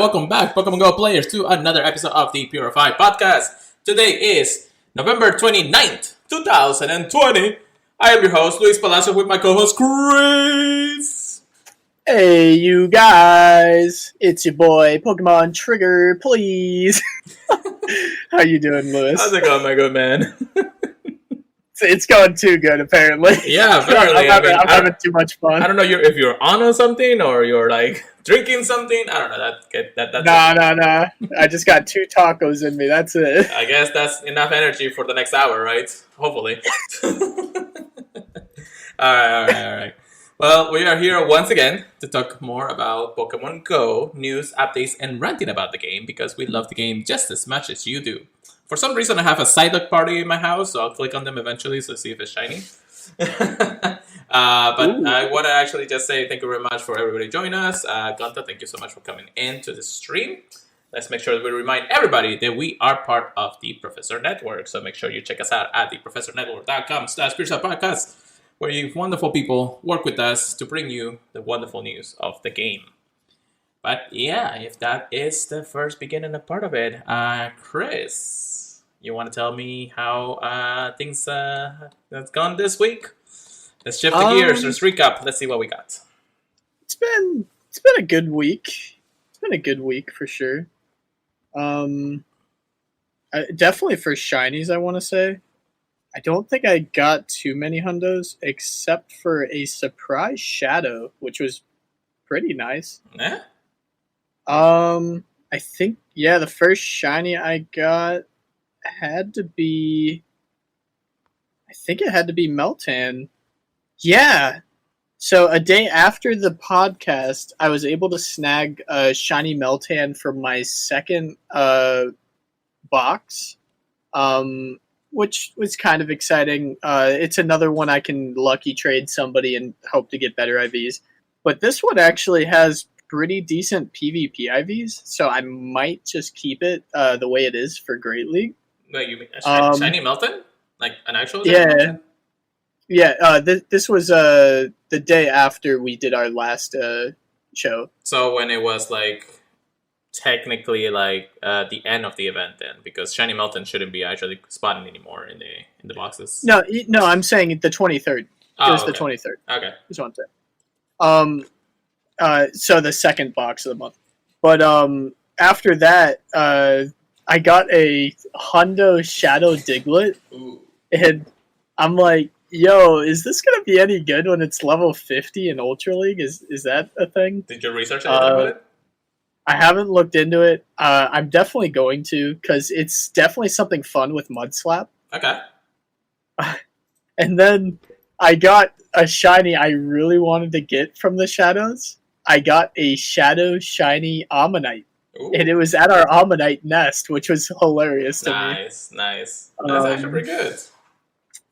welcome back, Pokemon Go players, to another episode of the Purified Podcast. Today is November 29th, 2020. I am your host, Luis Palacio, with my co-host, Chris. Hey, you guys. It's your boy, Pokemon Trigger, please. How you doing, Luis? How's it going, my good man? It's going too good, apparently. Yeah, apparently. I'm having too much fun. I don't know if you're on something or you're like drinking something. I don't know. That's Nah. I just got 2 tacos in me. That's it. I guess that's enough energy for the next hour, right? Hopefully. All right. Well, we are here once again to talk more about Pokemon Go news, updates, and ranting about the game because we love the game just as much as you do. For some reason, I have a Psyduck party in my house, so I'll click on them eventually to see if it's shiny. But I want to actually just say thank you very much for everybody joining us. Gunta, thank you so much for coming into the stream. Let's make sure that we remind everybody that we are part of the Professor Network. So make sure you check us out at theprofessornetwork.com/podcast, where you wonderful people work with us to bring you the wonderful news of the game. But yeah, if that is the first beginning of part of it, Chris, you want to tell me how things have gone this week? Let's shift the gears. Let's recap. Let's see what we got. It's been a good week. It's been a good week for sure. Definitely for shinies, I want to say. I don't think I got too many hundos, except for a surprise shadow, which was pretty nice. Yeah. I think, the first shiny I got had to be Meltan. Yeah. So a day after the podcast, I was able to snag a shiny Meltan from my second box, which was kind of exciting. It's another one I can lucky trade somebody and hope to get better IVs. But this one actually has pretty decent PvP IVs, so I might just keep it the way it is for Great League. Wait, you mean a shiny Meltan? Like an actual Meltan? Yeah, this was the day after we did our last show. So when it was like technically like the end of the event then, because shiny Meltan shouldn't be actually spawning anymore in the boxes. No, I'm saying the 23rd. It was okay. The 23rd. Okay. That's what I'm saying. So the second box of the month. But after that, I got a Hundo Shadow Diglett. Ooh. And I'm like, yo, is this going to be any good when it's level 50 in Ultra League? Is that a thing? Did you research anything about it? I haven't looked into it. I'm definitely going to, because it's definitely something fun with Mud Slap. Okay. And then I got a shiny I really wanted to get from the Shadows. I got a Shadow Shiny Ammonite. Ooh. And it was at our Ammonite nest, which was hilarious to me. Nice. That's actually pretty good.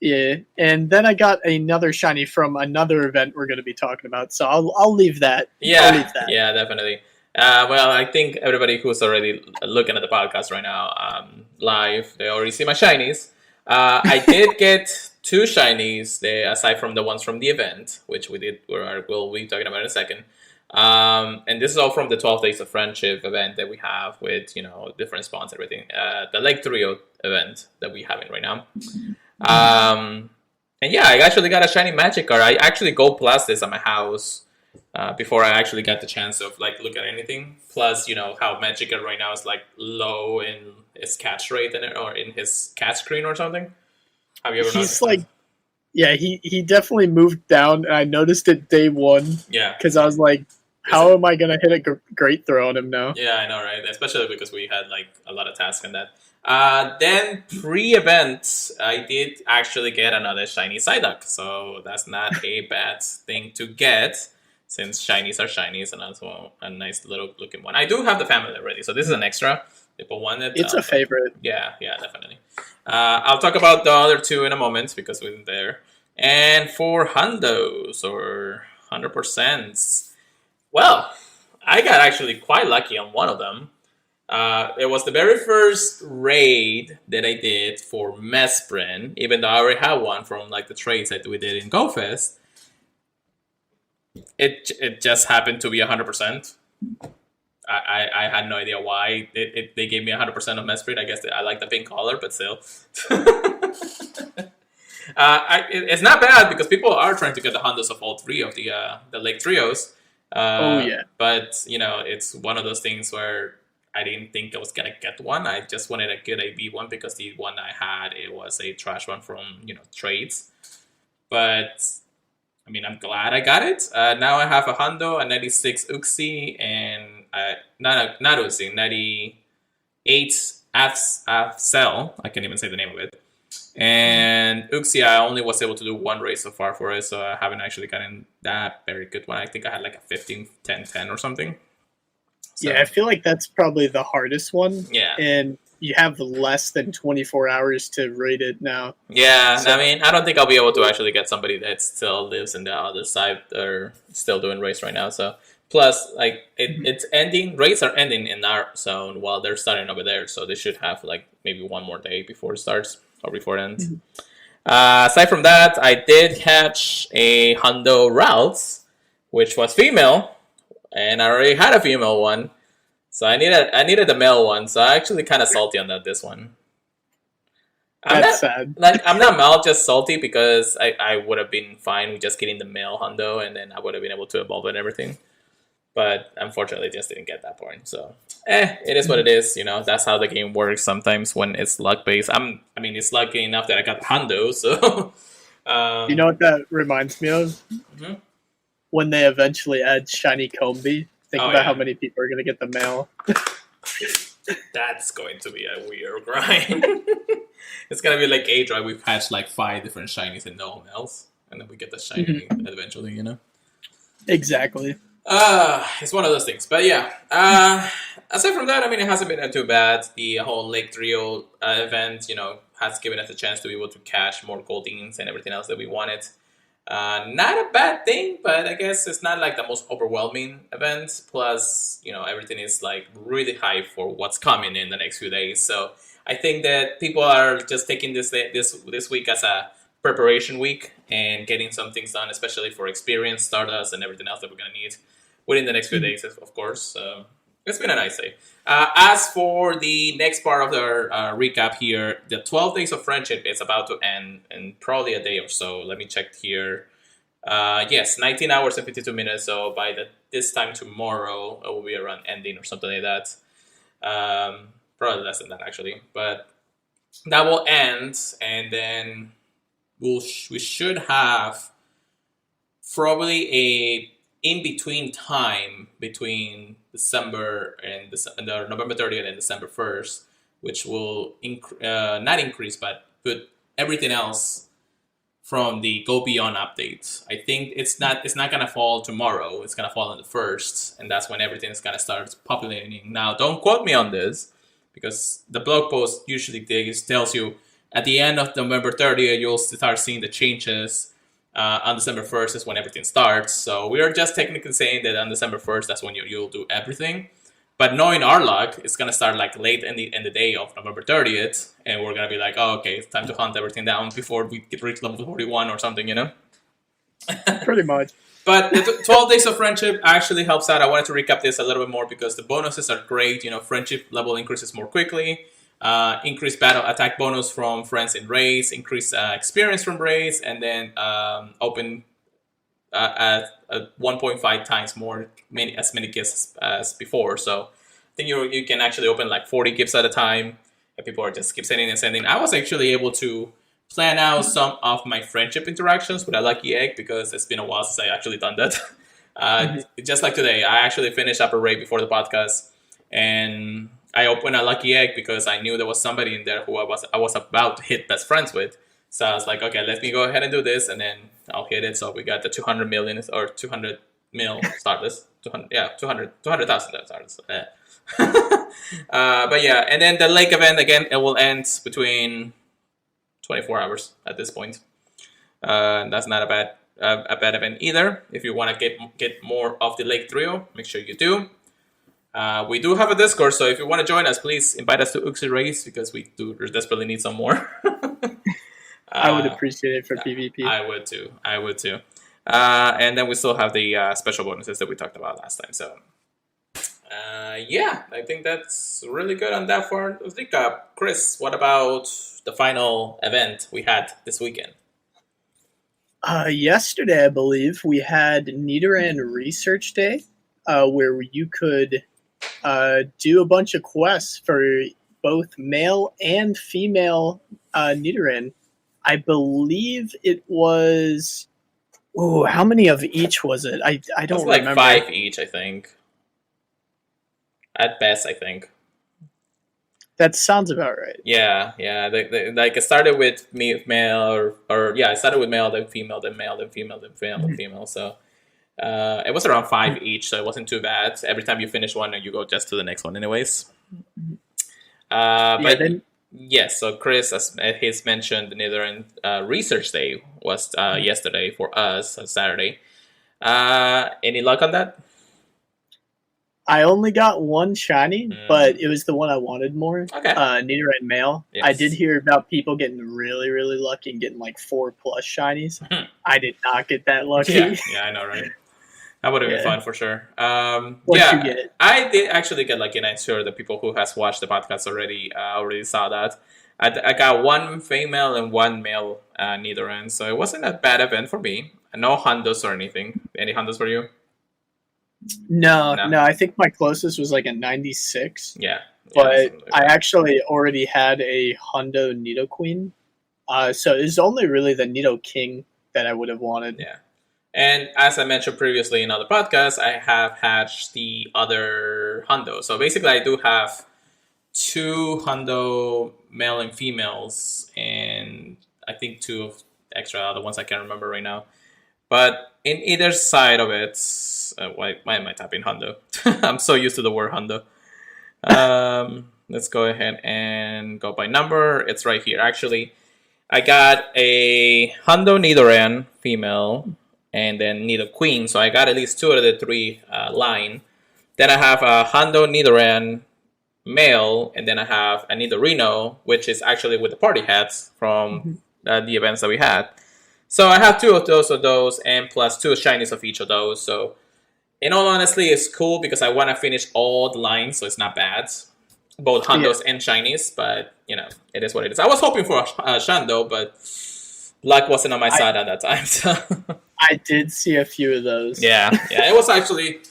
Yeah, and then I got another shiny from another event we're going to be talking about, so I'll leave that. Yeah, definitely. Well, I think everybody who's already looking at the podcast right now live, they already see my shinies. I did get 2 shinies, aside from the ones from the event, which we'll be talking about in a second. And this is all from the 12 Days of Friendship event that we have with, different spawns and everything. The Lake Trio event that we're having right now. And yeah, I actually got a shiny Magikarp. I actually go plus this at my house before I actually got the chance of look at anything. Plus, how Magikarp right now is low in his catch rate or in his catch screen or something. Have you ever noticed? He's yeah, he definitely moved down, and I noticed it day 1. Yeah, because I was like, how am I gonna hit a great throw on him now? Yeah, I know, right? Especially because we had a lot of tasks in that. Then pre-event, I did actually get another shiny Psyduck, so that's not a bad thing to get, since shinies are shinies, and also a nice little looking one. I do have the family already, so this is an extra. People want it. It's a favorite. Yeah, definitely. I'll talk about the other 2 in a moment because we're there. And for hundos or 100%, well, I got actually quite lucky on one of them. It was the very first raid that I did for Mesprin, even though I already had one from the trades that we did in GoFest. It just happened to be 100%. I had no idea why they gave me 100% of Mesprit. I guess I like the pink color, but still. It's not bad because people are trying to get the Hondas of all three of the Lake Trios. Oh, yeah. But, it's one of those things where I didn't think I was going to get one. I just wanted a good AB one because the one I had, it was a trash one from, trades. But, I mean, I'm glad I got it. Now I have a Hondo, a 96 Uxie, and not Uxie, 98 Cell. I can't even say the name of it. And Uxie, I only was able to do one race so far for it, so I haven't actually gotten that very good one. I think I had like a 15, 10, 10 or something. So, yeah, I feel like that's probably the hardest one. Yeah. And you have less than 24 hours to rate it now. Yeah, so, I mean, I don't think I'll be able to actually get somebody that still lives in the other side or still doing race right now. So, plus, like, it's ending. Races are ending in our zone while they're starting over there. So they should have like maybe one more day before it starts or before it ends. Aside from that, I did catch a Hondo Routes, which was female, and I already had a female one. So I needed the male one, so I'm actually kind of salty on this one. That's sad. I'm not male, just salty because I would have been fine with just getting the male Hondo, and then I would have been able to evolve and everything. But unfortunately, just didn't get that point. So, it is what it is. That's how the game works sometimes when it's luck based. It's lucky enough that I got the Hondo. So, you know what that reminds me of? Mm-hmm. When they eventually add Shiny Combi. Think about how many people are going to get the male. That's going to be a weird grind. It's going to be like A-Drive. We've hatched like 5 different shinies and no males. And then we get the shiny eventually, Exactly. It's one of those things. But yeah. Aside from that, it hasn't been too bad. The whole Lake Trio event, has given us a chance to be able to catch more Goldings and everything else that we wanted. Not a bad thing, but I guess it's not like the most overwhelming event. Plus, everything is like really hype for what's coming in the next few days. So I think that people are just taking this week as a preparation week and getting some things done, especially for experience, Stardust, and everything else that we're going to need within the next few days, of course. So it's been a nice day. As for the next part of the recap here, the 12 Days of Friendship is about to end in probably a day or so. Let me check here. Yes, 19 hours and 52 minutes. So by this time tomorrow, it will be around ending or something like that. Probably less than that, actually. But that will end, and then we should have probably a in-between time between December and November 30th and December 1st, which will not increase, but put everything else from the Go Beyond update. I think it's not going to fall tomorrow. It's going to fall on the 1st, and that's when everything is going to start populating. Now, don't quote me on this, because the blog post usually tells you at the end of November 30th, you'll start seeing the changes. On December 1st is when everything starts. So we are just technically saying that on December 1st, that's when you'll do everything. But knowing our luck, it's going to start like late in the day of November 30th. And we're going to be like, oh, okay, it's time to hunt everything down before we reach level 41 or something, Pretty much. But the 12 Days of Friendship actually helps out. I wanted to recap this a little bit more because the bonuses are great. Friendship level increases more quickly. Increased battle attack bonus from friends in raids, increased experience from raids, and then open at 1.5 times more as many gifts as before. So I think you can actually open like 40 gifts at a time, and people are just keep sending and sending. I was actually able to plan out some of my friendship interactions with a lucky egg because it's been a while since I actually done that. Just like today, I actually finished up a raid before the podcast, and I opened a lucky egg because I knew there was somebody in there who I was about to hit best friends with. So I was like, okay, let me go ahead and do this, and then I'll hit it. So we got the 200 million or 200 mil Stardust. 200,000 Stardust. But yeah, and then the lake event, again, it will end between 24 hours at this point. That's not a bad event either. If you want to get more of the Lake Trio, make sure you do. We do have a Discord, so if you want to join us, please invite us to Uxie Race because we do desperately need some more. I would appreciate it for PvP. I would too. And then we still have the special bonuses that we talked about last time. So Yeah, I think that's really good on that for recap. Chris, what about the final event we had this weekend? Yesterday, I believe, we had Nidoran Research Day, where you could do a bunch of quests for both male and female Nidoran. I believe it was. Oh, how many of each was it? I don't It's like remember. 5 each, I think. At best, I think. That sounds about right. Yeah. Like it started with male, or yeah, it started with male, then female, then male, then female, then female, then female. So it was around 5 each, so it wasn't too bad. Every time you finish one, you go just to the next one, anyways. But then, yes, so Chris, as he's mentioned, the Nidoran Research Day was yesterday for us on Saturday. Any luck on that? I only got one shiny, but it was the one I wanted more. Okay. Nidoran male. Yes. I did hear about people getting really, really lucky and getting like 4+ shinies. I did not get that lucky. Yeah, I know, right? That would have been fun for sure. What'd you get? I did actually get lucky, and I'm sure the people who has watched the podcast already saw that. I got one female and one male Nidoran, so it wasn't a bad event for me. No Hondos or anything. Any Hondos for you? No. I think my closest was like a 96. Yeah. But I actually already had a Hondo Nidoqueen. So it's only really the Nidoking that I would have wanted. Yeah. And as I mentioned previously in other podcasts, I have hatched the other Hondo. So basically, I do have 2 Hondo male and females, and I think 2 of extra other ones I can't remember right now. But in either side of it, why am I typing Hondo? I'm so used to the word Hondo. Let's go ahead and go by number. It's right here. Actually, I got a Hondo Nidoran female and then Nidoqueen. So I got at least 2 out of the 3 line. Then I have a Hondo Nidoran male, and then I have a Nidorino, which is actually with the party hats from the events that we had. So I have 2 of those, and plus 2 shinies of each of those. So in all honesty, it's cool because I want to finish all the lines, so it's not bad. Both Hondos and shinies, but it is what it is. I was hoping for a Shando, but luck wasn't on my side at that time. So. I did see a few of those. Yeah, it was actually...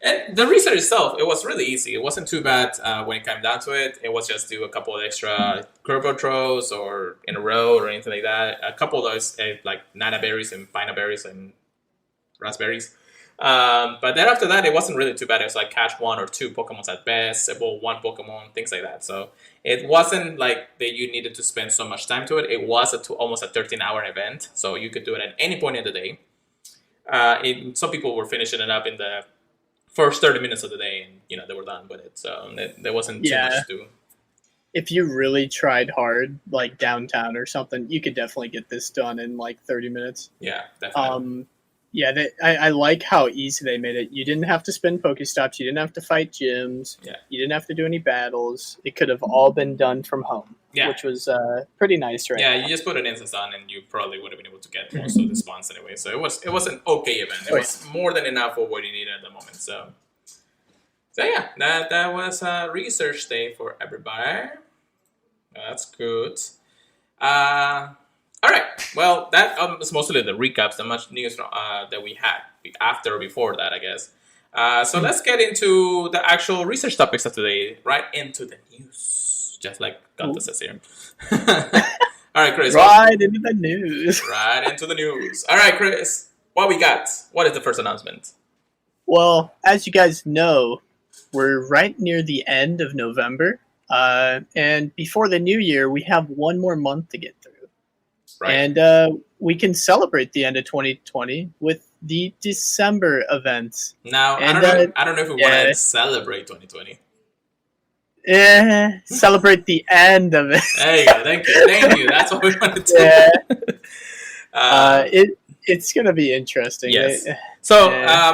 And the research itself, it was really easy. It wasn't too bad when it came down to it. It was just do a couple of extra curve throws or in a row or anything like that. A couple of those, like nana berries and pina berries and raspberries. But then after that, it wasn't really too bad. It was like catch 1 or 2 Pokemons at best, evolve 1 Pokemon, things like that. So it wasn't like that you needed to spend so much time to it. It was almost a 13-hour event, so you could do it at any point in the day. Some people were finishing it up in the first 30 minutes of the day, and they were done with it. So there wasn't too much to do. If you really tried hard, like downtown or something, you could definitely get this done in like 30 minutes. Yeah, definitely. I like how easy they made it. You didn't have to spend Pokestops. You didn't have to fight gyms. Yeah. You didn't have to do any battles. It could have all been done from home, which was pretty nice, right? Yeah, now. You just put an instance on, and you probably would have been able to get most of the spawns anyway. So it was an okay event. It was more than enough for what you needed at the moment. So yeah, that was a research day for everybody. That's good. All right. Well, that was mostly the recaps, the much news that we had before that, I guess. So let's get into the actual research topics of today. Right into the news, just like Ganta says here. All right, Chris. Into the news. Right into the news. All right, Chris. What we got? What is the first announcement? Well, as you guys know, we're right near the end of November. And before the new year, we have one more month to get through. Right. And we can celebrate the end of 2020 with the December events. Now, I don't know if we want to celebrate 2020. Celebrate the end of it. There you go. Thank you. That's what we want to do. It's going to be interesting. Yes. So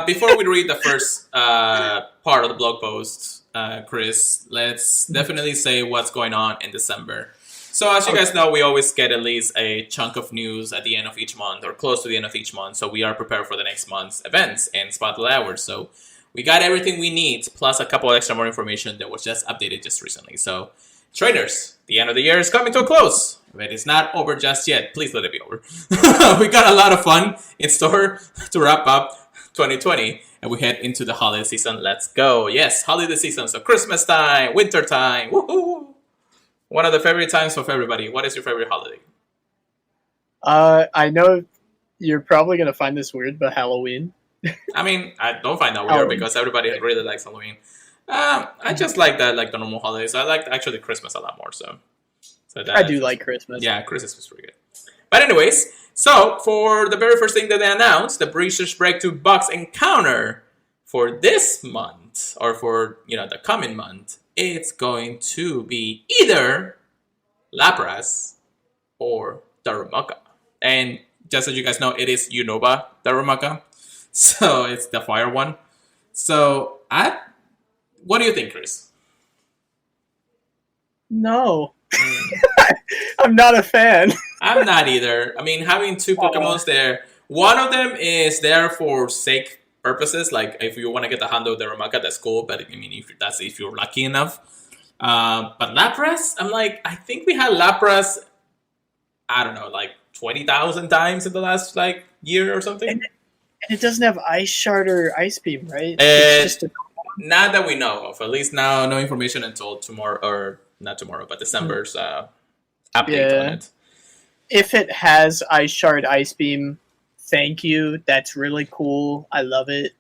before we read the first part of the blog post, Chris, let's definitely say what's going on in December. So as you guys know, we always get at least a chunk of news at the end of each month or close to the end of each month. So we are prepared for the next month's events and spotlight hours. So we got everything we need, plus a couple extra more information that was just updated just recently. So, trainers, the end of the year is coming to a close. But it's not over just yet. Please let it be over. We got a lot of fun in store to wrap up 2020, and we head into the holiday season. Let's go. Yes, holiday season. So Christmas time, winter time. Woohoo! One of the favorite times of everybody. What is your favorite holiday? I know you're probably going to find this weird, but Halloween. I mean, I don't find that weird because everybody really likes Halloween. I just like that, like the normal holidays. I like actually Christmas a lot more. So I do like Christmas. Yeah, Christmas was pretty good. But anyways, so for the very first thing that they announced, the Breachers Breakthrough Box Encounter for this month, or for the coming month, it's going to be either Lapras or Darumaka. And just so you guys know, it is Unova Darumaka. So it's the fire one. So what do you think, Chris? No. I'm not a fan. I'm not either. I mean, having two Pokemons there, one of them is there for sake purposes. Like, if you want to get the Hondo Darumaka, that's cool. But I mean, if you're lucky enough. But Lapras, I'm like, I think we had Lapras, I don't know, like 20,000 times in the last year or something. And it doesn't have Ice Shard or Ice Beam, right? It's just not that we know of. At least now, no information until tomorrow, or not tomorrow, but December's update on it. If it has Ice Shard, Ice Beam, thank you. That's really cool. I love it.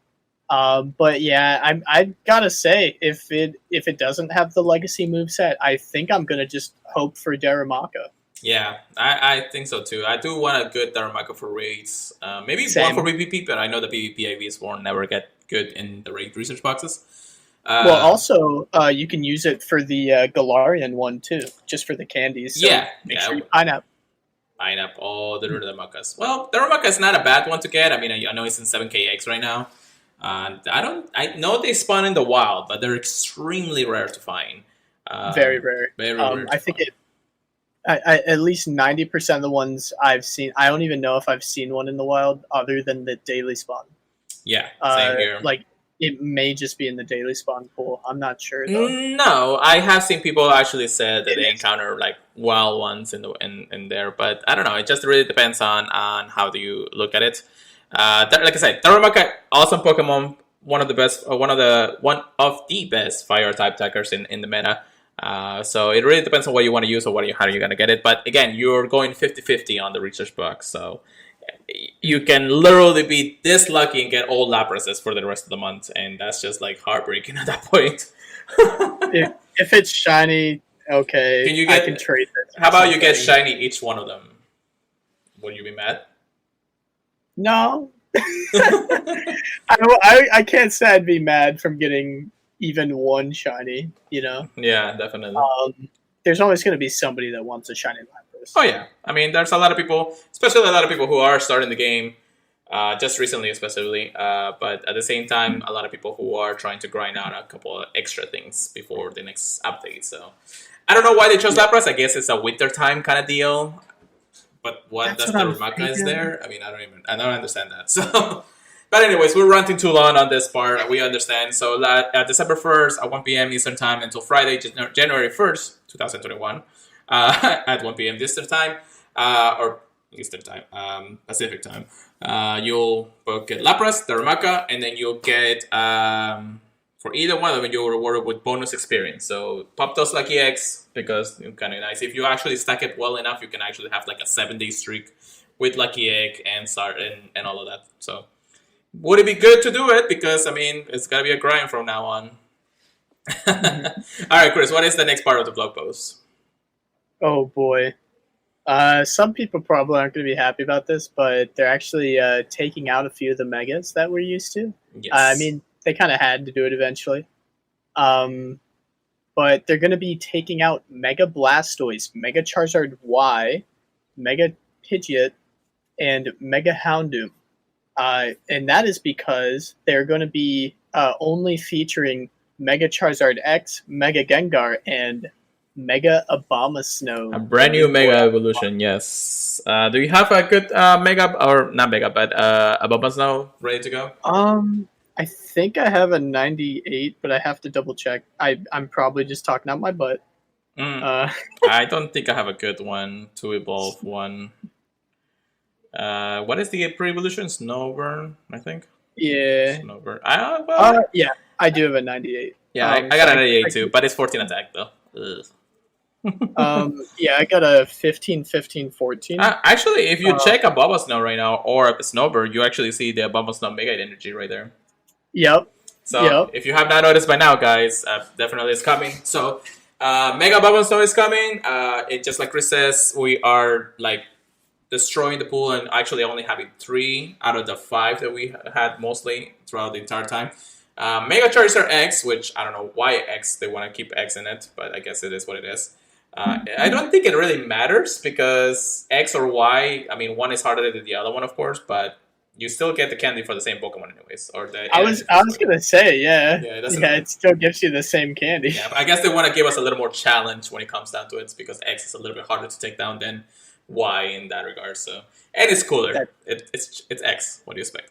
But yeah, I gotta say, if it doesn't have the Legacy moveset, I think I'm gonna just hope for Darumaka. Yeah, I think so too. I do want a good Darumaka for raids. Maybe one for PvP, but I know the PvP IVs won't never get good in the raid research boxes. Well, also, you can use it for the Galarian one too, just for the candies. So make sure you line up all the Daramakas. Well, Darumaka is not a bad one to get. I mean, I know it's in 7KX right now. I know they spawn in the wild, but they're extremely rare to find. Very rare. Very rare. I think at least 90% of the ones I've seen, I don't even know if I've seen one in the wild other than the daily spawn. Yeah, same here. It may just be in the daily spawn pool. I'm not sure though. No, I have seen people actually say that they encounter wild ones in there, but I don't know. It just really depends on how do you look at it. Like I said, Darumaka, awesome Pokemon, one of the best fire type attackers in the meta. So it really depends on what you want to use or how you're going to get it. But again, you're going 50-50 on the research box, so you can literally be this lucky and get all Laprases for the rest of the month, and that's just heartbreaking at that point. if it's shiny, okay, I can trade it. How about you get shiny each one of them? Would you be mad? No. I can't say I'd be mad from getting even one shiny, Yeah, definitely. There's always going to be somebody that wants a shiny Lapras. Oh yeah, I mean, there's a lot of people, especially a lot of people who are starting the game just recently, especially. But at the same time, a lot of people who are trying to grind out a couple of extra things before the next update. So I don't know why they chose Lapras. I guess it's a winter time kind of deal. But what does the Darumaka is there? I mean, I don't understand that. So. But anyways, we're ranting too long on this part. We understand. So December 1st at 1 p.m. Eastern Time until Friday, January 1st, 2021, at 1 p.m. Eastern Time, or Eastern Time, Pacific Time. You'll both get Lapras, Darumaka, and then you'll get, for either one of them, you'll reward with bonus experience. So pop those Lucky Eggs, because it's kind of nice. If you actually stack it well enough, you can actually have a 7-day streak with Lucky Egg and start and all of that. So would it be good to do it? Because, I mean, it's going to be a grind from now on. All right, Chris, what is the next part of the blog post? Oh, boy. Some people probably aren't going to be happy about this, but they're actually taking out a few of the Megas that we're used to. Yes. I mean, they kind of had to do it eventually. But they're going to be taking out Mega Blastoise, Mega Charizard Y, Mega Pidgeot, and Mega Houndoom. And that is because they're going to be only featuring Mega Charizard X, Mega Gengar, and Mega Abomasnow. A brand new Mega Evolution, yes. Do you have a good Mega, or not Mega, but Abomasnow ready to go? I think I have a 98, but I have to double check. I'm probably just talking out my butt. I don't think I have a good one to evolve one. What is the pre-evolution? Snowburn, I think. Yeah. Snowburn. Yeah, I do have a 98. Yeah, I got a 98 too, but it's 14 attack though. Yeah, I got a 15, 15, 14. Actually, if you check a Bulbasaur right now or a Snowbird, you actually see the Bulbasaur Mega Energy right there. Yep. So if you have not noticed by now, guys, definitely it's coming. So Mega Bulbasaur is coming. It just like Chris says, we are like destroying the pool and actually only having 3 out of the 5 that we had mostly throughout the entire time. Mega Charizard X, which I don't know why X, they want to keep X in it, but I guess it is what it is. I don't think it really matters because X or Y, I mean, one is harder than the other one, of course, but you still get the candy for the same Pokemon anyways. Or I was gonna say, yeah, it still gives you the same candy. Yeah, but I guess they want to give us a little more challenge when it comes down to it because X is a little bit harder to take down than Y in that regard. So, and it's cooler. It's X. What do you expect?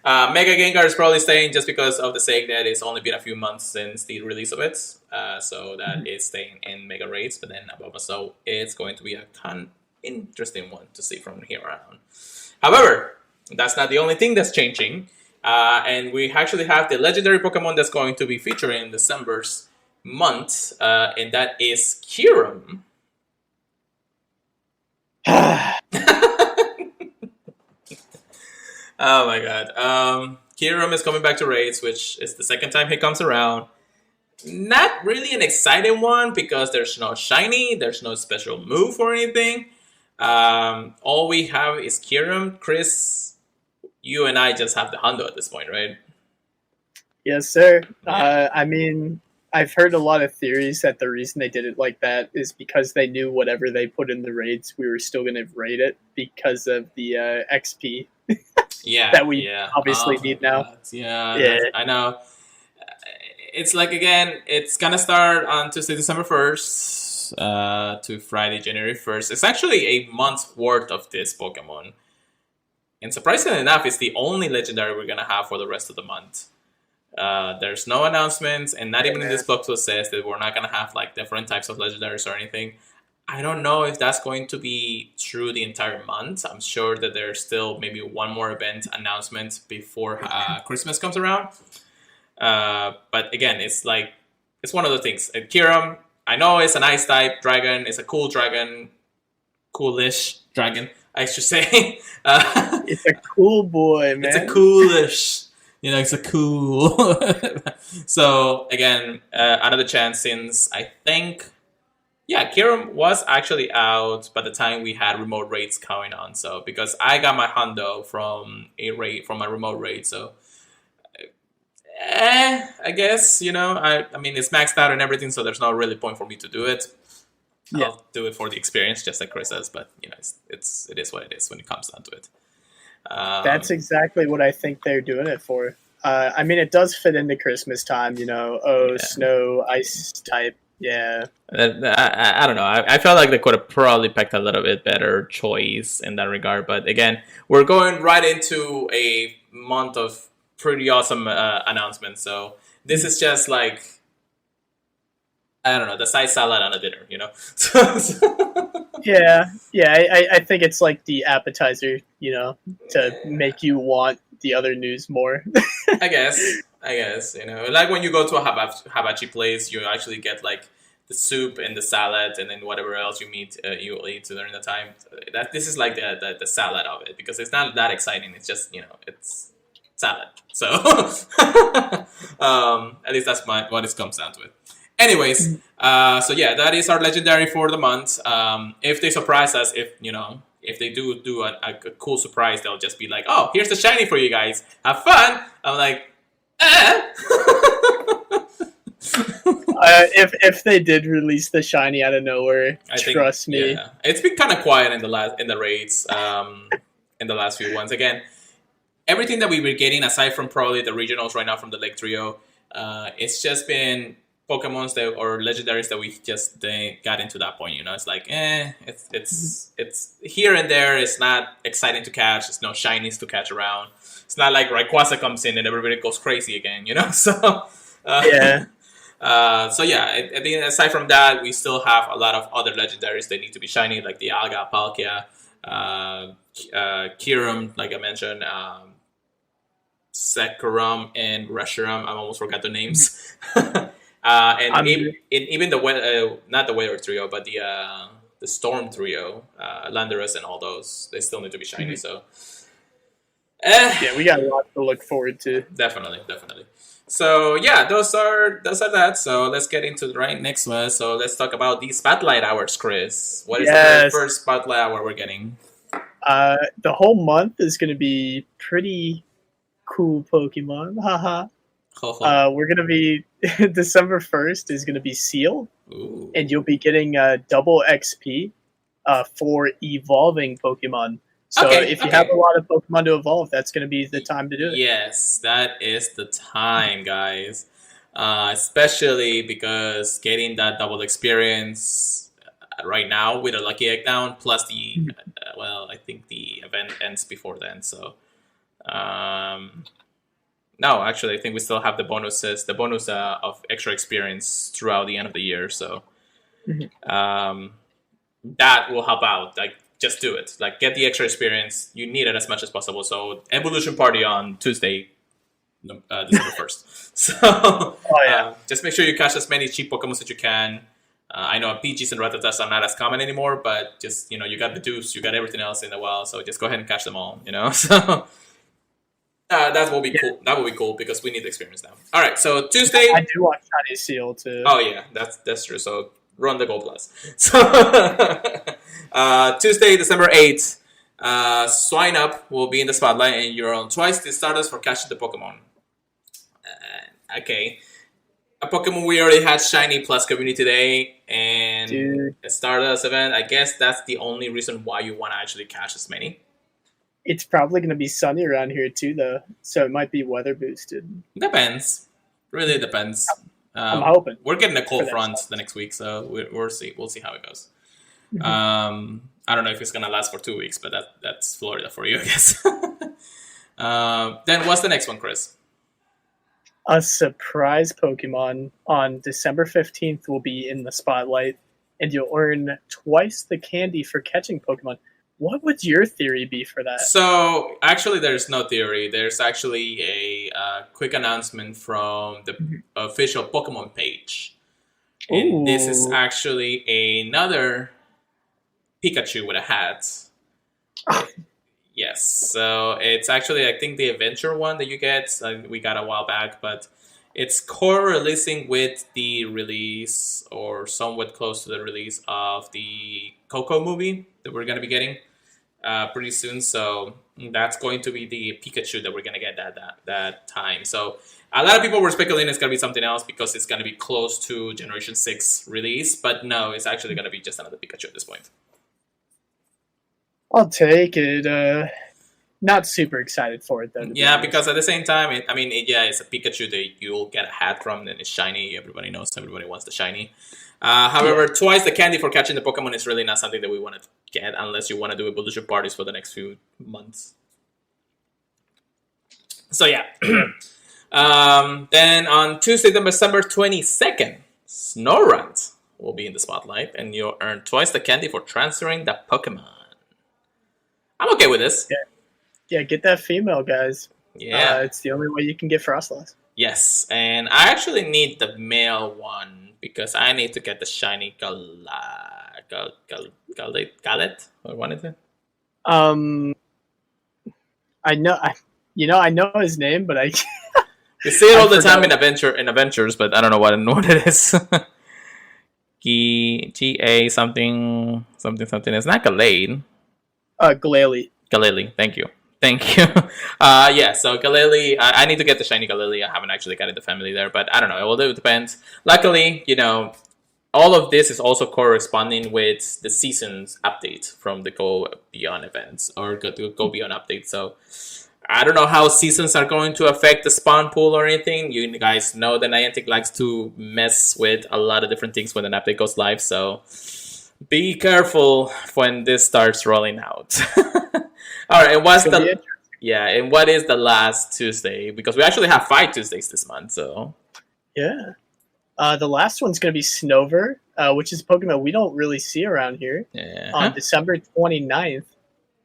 Mega Gengar is probably staying just because of the sake that it's only been a few months since the release of it. So that is staying in Mega Raids. But then so it's going to be a interesting one to see from here on. However, that's not the only thing that's changing. And we actually have the legendary Pokemon that's going to be featuring in December's month. And that is Kyurem. Oh my god. Kyurem is coming back to raids, which is the second time he comes around. Not really an exciting one because there's no shiny, there's no special move or anything. All we have is Kyurem. Chris, you and I just have the Hundo at this point, right? Yes, sir. Yeah. I mean, I've heard a lot of theories that the reason they did it like that is because they knew whatever they put in the raids, we were still going to raid it because of the XP. That we obviously need now. Yeah. I know. It's like, again, it's going to start on Tuesday, December 1st to Friday, January 1st. It's actually a month's worth of this Pokemon. And surprisingly enough, it's the only legendary we're going to have for the rest of the month. There's no announcements, and not even in this box says that we're not going to have like different types of legendaries or anything. I don't know if that's going to be true the entire month. I'm sure that there's still maybe one more event announcement before Christmas comes around. But again, it's one of the things. Kyurem, I know it's an ice type dragon. It's a cool dragon. Coolish dragon, I should say. It's a cool boy, man. It's a coolish. It's a cool. So, again, another chance since I think... Yeah, Kyurem was actually out by the time we had remote raids going on. So, because I got my Hundo from a remote raid. So, I guess, I mean, it's maxed out and everything. So, there's no really point for me to do it. Yeah. I'll do it for the experience, just like Chris says. But, it is what it is when it comes down to it. That's exactly what I think they're doing it for. I mean, it does fit into Christmas time, snow, ice type. Yeah. I don't know. I felt like they could have probably picked a little bit better choice in that regard. But again, we're going right into a month of pretty awesome announcements. So this is just like, I don't know, the side salad on a dinner, Yeah. I think it's like the appetizer, to make you want the other news more. I guess, like when you go to a hibachi place, you actually get like the soup and the salad, and then whatever else you eat during the time. This is like the salad of it because it's not that exciting. It's just it's salad. So at least that's what it comes down to it. Anyways, so yeah, that is our legendary for the month. If they surprise us, if they do a cool surprise, they'll just be like, "Oh, here's the shiny for you guys. Have fun." I'm like, if they did release the shiny out of nowhere, trust me. Yeah. It's been kind of quiet in the raids, in the last few ones. Again, everything that we were getting, aside from probably the regionals right now from the Lake Trio, it's just been Pokemons or legendaries that we just got into that point. It's like, it's here and there. It's not exciting to catch. There's no shinies to catch around. It's not like Rayquaza comes in and everybody goes crazy again. So Yeah. So yeah, I mean, aside from that, we still have a lot of other legendaries that need to be shiny, like the Alga, Palkia, Kyurem, like I mentioned, Sekrom and Reshiram. I almost forgot the names. And even the not the Weather Trio, but the Storm Trio, Landorus and all those, they still need to be shiny. So yeah, we got a lot to look forward to. Definitely. So yeah, those are that. So let's get into the next one. So let's talk about the spotlight hours, Chris. What is the very first spotlight hour we're getting? The whole month is going to be pretty cool Pokemon. Haha. We're going to be December 1st is going to be Seal. Ooh. And you'll be getting double XP for evolving Pokemon. So if you have a lot of Pokemon to evolve, that's going to be the time to do it. Yes, that is the time, guys. Especially because getting that double experience right now with a Lucky Egg down, plus the, I think the event ends before then. So, no, actually, I think we still have the bonus of extra experience throughout the end of the year. So, that will help out. Like, just do it. Like, get the extra experience. You need it as much as possible. So, Evolution Party on Tuesday, December 1st. So, just make sure you catch as many cheap Pokemon as you can. I know Pidgeys and Rattatas are not as common anymore, but just, you got the Deuce, you got everything else in the wild. So, just go ahead and catch them all, So, that will be cool. That will be cool because we need the experience now. All right, so Tuesday. I do want Shiny Seal too. Oh, yeah, that's true. So, run the Gold Plus. So, Tuesday, December 8th, Swine Up will be in the spotlight, and you're on twice the Stardust for catching the Pokemon. Okay. A Pokemon we already had Shiny plus Community Day, and a Stardust event. I guess that's the only reason why you want to actually catch as many. It's probably going to be sunny around here too, though, so it might be weather boosted. Depends. Really depends. I'm hoping. We're getting a cold front the next week, so we'll see. We'll see how it goes. I don't know if it's gonna last for 2 weeks, but that's Florida for you, I guess. Then what's the next one, Chris? A surprise Pokemon on December 15th will be in the spotlight, and you'll earn twice the candy for catching Pokemon. What would your theory be for that? So, actually, there's no theory. There's actually a quick announcement from the official Pokemon page. And this is actually another Pikachu with a hat. Yes, so it's actually, I think, the adventure one that you get. We got a while back, but it's co-releasing with the release, or somewhat close to the release, of the Coco movie that we're going to be getting pretty soon. So that's going to be the Pikachu that we're going to get that time. So a lot of people were speculating it's going to be something else because it's going to be close to Generation 6 release. But no, it's actually going to be just another Pikachu at this point. I'll take it. Not super excited for it, though. Yeah, because at the same time, it's a Pikachu that you'll get a hat from, and it's shiny. Everybody knows everybody wants the shiny. However, twice the candy for catching the Pokemon is really not something that we want to get unless you want to do evolution parties for the next few months. So, yeah. Then on Tuesday, December 22nd, Snorunt will be in the spotlight, and you'll earn twice the candy for transferring the Pokemon. I'm okay with this. Yeah, get that female, guys. Yeah. It's the only way you can get Frostlass. Yes, and I actually need the male one because I need to get the shiny Gallet. Or what is it? I know his name, but I You see it all the time in Adventures, but I don't know what it is. G-A something. It's not Gallade. Glalie. Thank you. Yeah, so Galili, I need to get the shiny Galili. I haven't actually got the family there, but I don't know. It depends. Luckily, all of this is also corresponding with the season's update from the Go Beyond events, or Go Beyond update. So I don't know how seasons are going to affect the spawn pool or anything. You guys know that Niantic likes to mess with a lot of different things when an update goes live, so be careful when this starts rolling out. All right, and what is the last Tuesday? Because we actually have 5 Tuesdays this month, so yeah. The last one's going to be Snover, which is a Pokemon we don't really see around here, on December 29th.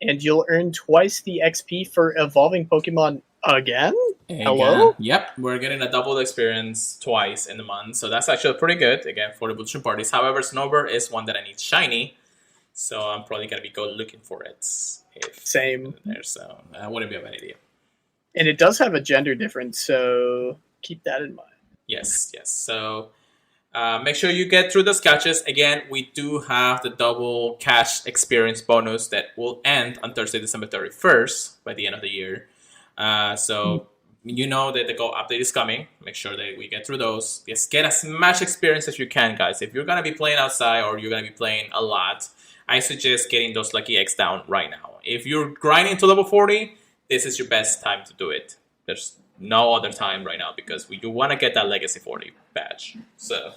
And you'll earn twice the XP for evolving Pokemon again? Hello? Yep, we're getting a double experience twice in the month. So that's actually pretty good, again, for the evolution parties. However, Snover is one that I need shiny. So I'm probably going to be looking for it. Same. So that wouldn't be a bad idea. And it does have a gender difference, so keep that in mind. Yes. So make sure you get through those catches. Again, we do have the double cash experience bonus that will end on Thursday, December 31st by the end of the year. So you know that the Go update is coming. Make sure that we get through those. Just get as much experience as you can, guys. If you're going to be playing outside or you're going to be playing a lot, I suggest getting those Lucky Eggs down right now. If you're grinding to level 40, this is your best time to do it. There's no other time right now because you want to get that Legacy 40 badge. So,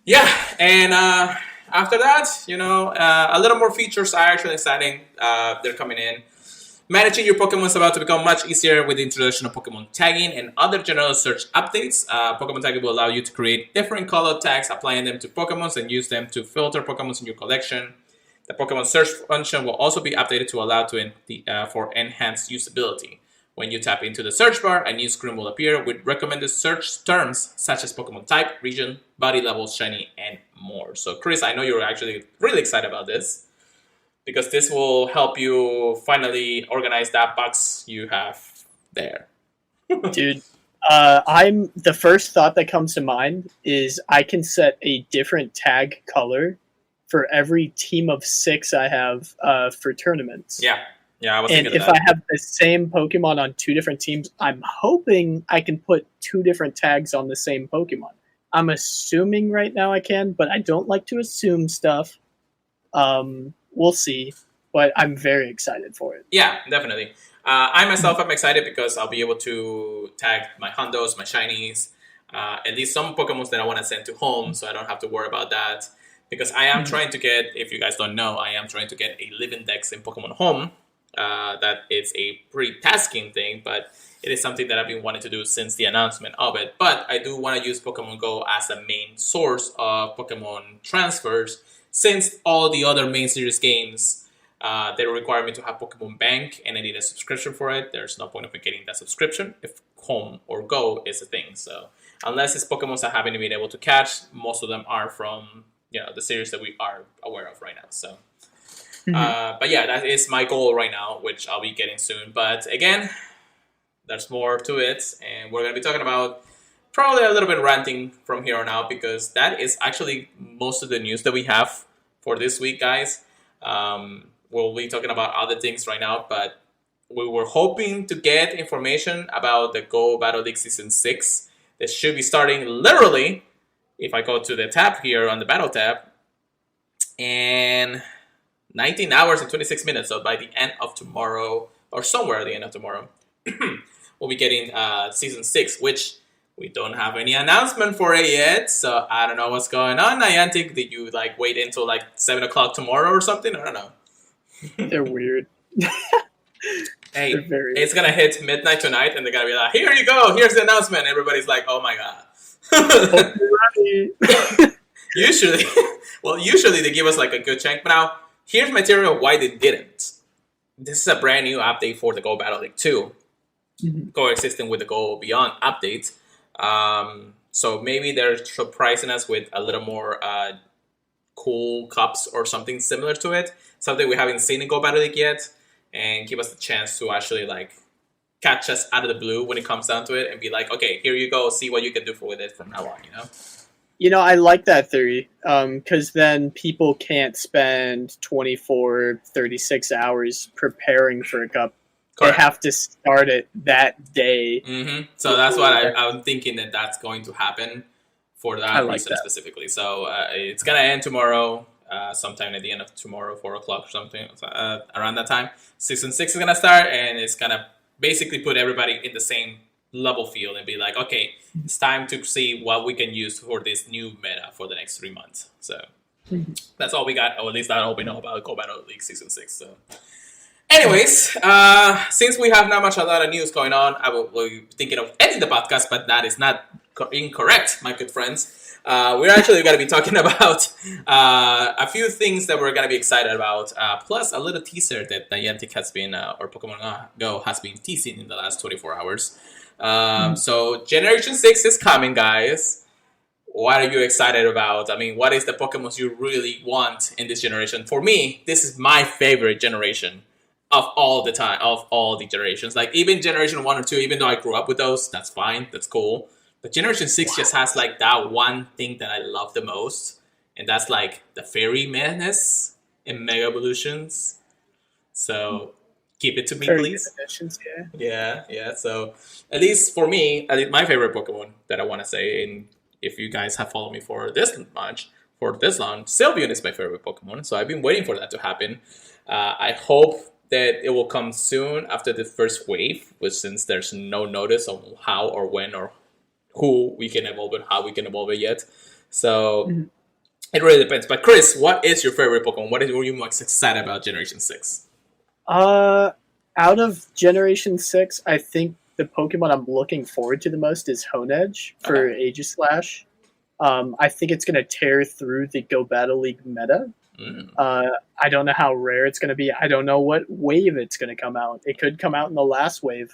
yeah. And after that, a little more features are actually exciting. They're coming in. Managing your Pokemon is about to become much easier with the introduction of Pokemon tagging and other general search updates. Pokemon tagging will allow you to create different color tags, applying them to Pokemon and use them to filter Pokemon in your collection. The Pokemon search function will also be updated to allow for enhanced usability. When you tap into the search bar, a new screen will appear with recommended search terms such as Pokemon type, region, body level, shiny, and more. So, Chris, I know you're actually really excited about this because this will help you finally organize that box you have there. Dude, the first thought that comes to mind is I can set a different tag color for every team of 6 I have for tournaments. Yeah, I was thinking of that. And if I have the same Pokemon on 2 different teams, I'm hoping I can put 2 different tags on the same Pokemon. I'm assuming right now I can, but I don't like to assume stuff. We'll see, but I'm very excited for it. Yeah, definitely. I myself am excited because I'll be able to tag my Hondos, my Shinies, at least some Pokemon that I want to send to home, so I don't have to worry about that. Because I am trying to get, if you guys don't know, I am trying to get a live index in Pokemon Home. That is a pretty tasking thing, but it is something that I've been wanting to do since the announcement of it. But I do want to use Pokemon Go as a main source of Pokemon transfers, since all the other main series games, they require me to have Pokemon Bank, and I need a subscription for it. There's no point of me getting that subscription if Home or Go is a thing. So unless it's Pokemon I haven't been able to catch, most of them are from the series that we are aware of right now. So, but yeah, that is my goal right now, which I'll be getting soon. But again, there's more to it, and we're going to be talking about probably a little bit ranting from here on out because that is actually most of the news that we have for this week, guys. We'll be talking about other things right now, but we were hoping to get information about the Go Battle League Season 6 that should be starting literally, if I go to the tab here on the Battle tab, in 19 hours and 26 minutes, so by the end of tomorrow, or somewhere at the end of tomorrow, we'll be getting Season 6, which we don't have any announcement for it yet, so I don't know what's going on. Niantic, did you wait until 7 o'clock tomorrow or something? I don't know. They're weird. Hey, it's going to hit midnight tonight, and they're going to be like, here you go, here's the announcement. Everybody's like, oh my god. Usually they give us a good chunk, but now here's material why they didn't. This is a brand new update for the Go Battle League 2, coexisting with the Go Beyond update. So maybe they're surprising us with a little more cool cups or something similar to it, something we haven't seen in Go Battle League yet, and give us the chance to actually catch us out of the blue when it comes down to it and be like, okay, here you go, see what you can do with it from now on, I like that theory, because then people can't spend 24, 36 hours preparing for a cup. Correct. They have to start it that day. Mm-hmm. So that's what I'm thinking that's going to happen for that reason specifically. So it's going to end tomorrow. sometime at the end of tomorrow, 4 o'clock or something, around that time. Season 6 is going to start, and it's going to basically put everybody in the same level field and be like, okay, it's time to see what we can use for this new meta for the next 3 months. So that's all we got, or at least that's all we know about Go Battle League Season 6. So anyways, since we have not much a lot of news going on, I will be thinking of ending the podcast, but that is not incorrect, my good friends. We're actually going to be talking about a few things that we're going to be excited about, plus a little teaser that Niantic has been, or Pokemon Go has been teasing in the last 24 hours. So Generation 6 is coming, guys. What are you excited about? I mean, what is the Pokemon you really want in this generation? For me, this is my favorite generation of all the time, of all the generations. Like, even Generation 1 or 2, even though I grew up with those, that's fine, that's cool. But Generation 6 just has, like, that one thing that I love the most. And that's, like, the fairy madness and Mega Evolutions. So, keep it to me, please. Yeah. So, at least for me, my favorite Pokemon that I want to say, and if you guys have followed me for this long, Sylveon is my favorite Pokemon. So, I've been waiting for that to happen. I hope that it will come soon after the first wave, but since there's no notice on how or when or who we can evolve and how we can evolve it yet. So it really depends. But Chris, what is your favorite Pokemon? What were you most excited about Generation 6? Out of Generation 6, I think the Pokemon I'm looking forward to the most is Honedge for Aegislash. I think it's going to tear through the Go Battle League meta. I don't know how rare it's going to be. I don't know what wave it's going to come out. It could come out in the last wave.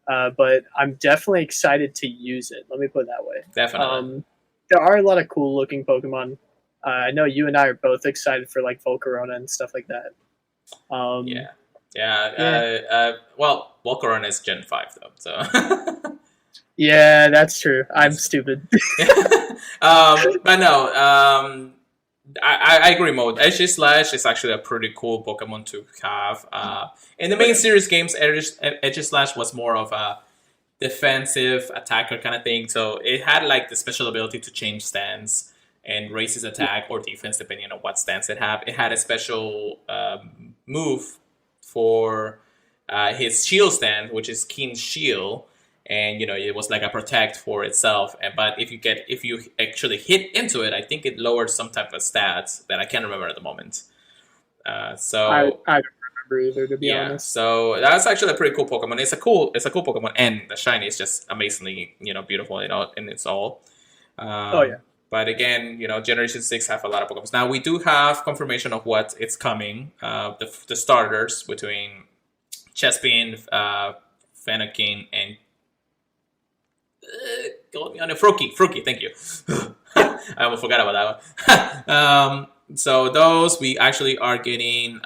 But I'm definitely excited to use it. Let me put it that way. Definitely. There are a lot of cool looking Pokemon. I know you and I are both excited for like Volcarona and stuff like that. Well, Volcarona is Gen 5 though, so. Yeah, that's true. I'm stupid. But no, I agree, Mo. Aegislash is actually a pretty cool Pokemon to have. In the main series games, Aegislash was more of a defensive attacker kind of thing. So it had like the special ability to change stance and raise his attack or defense depending on what stance it had. It had a special move for his shield stand, which is Keen Shield. And, it was like a protect for itself. But if you actually hit into it, I think it lowered some type of stats that I can't remember at the moment. I don't remember either, to be honest. So that's actually a pretty cool Pokemon. It's a cool Pokemon, and the shiny is just amazingly, beautiful, in its all. But again, Generation 6 have a lot of Pokemon. Now we do have confirmation of what it's coming. The starters between Chespin, Fennekin, and Froakie, thank you. I almost forgot about that one. So those we actually are getting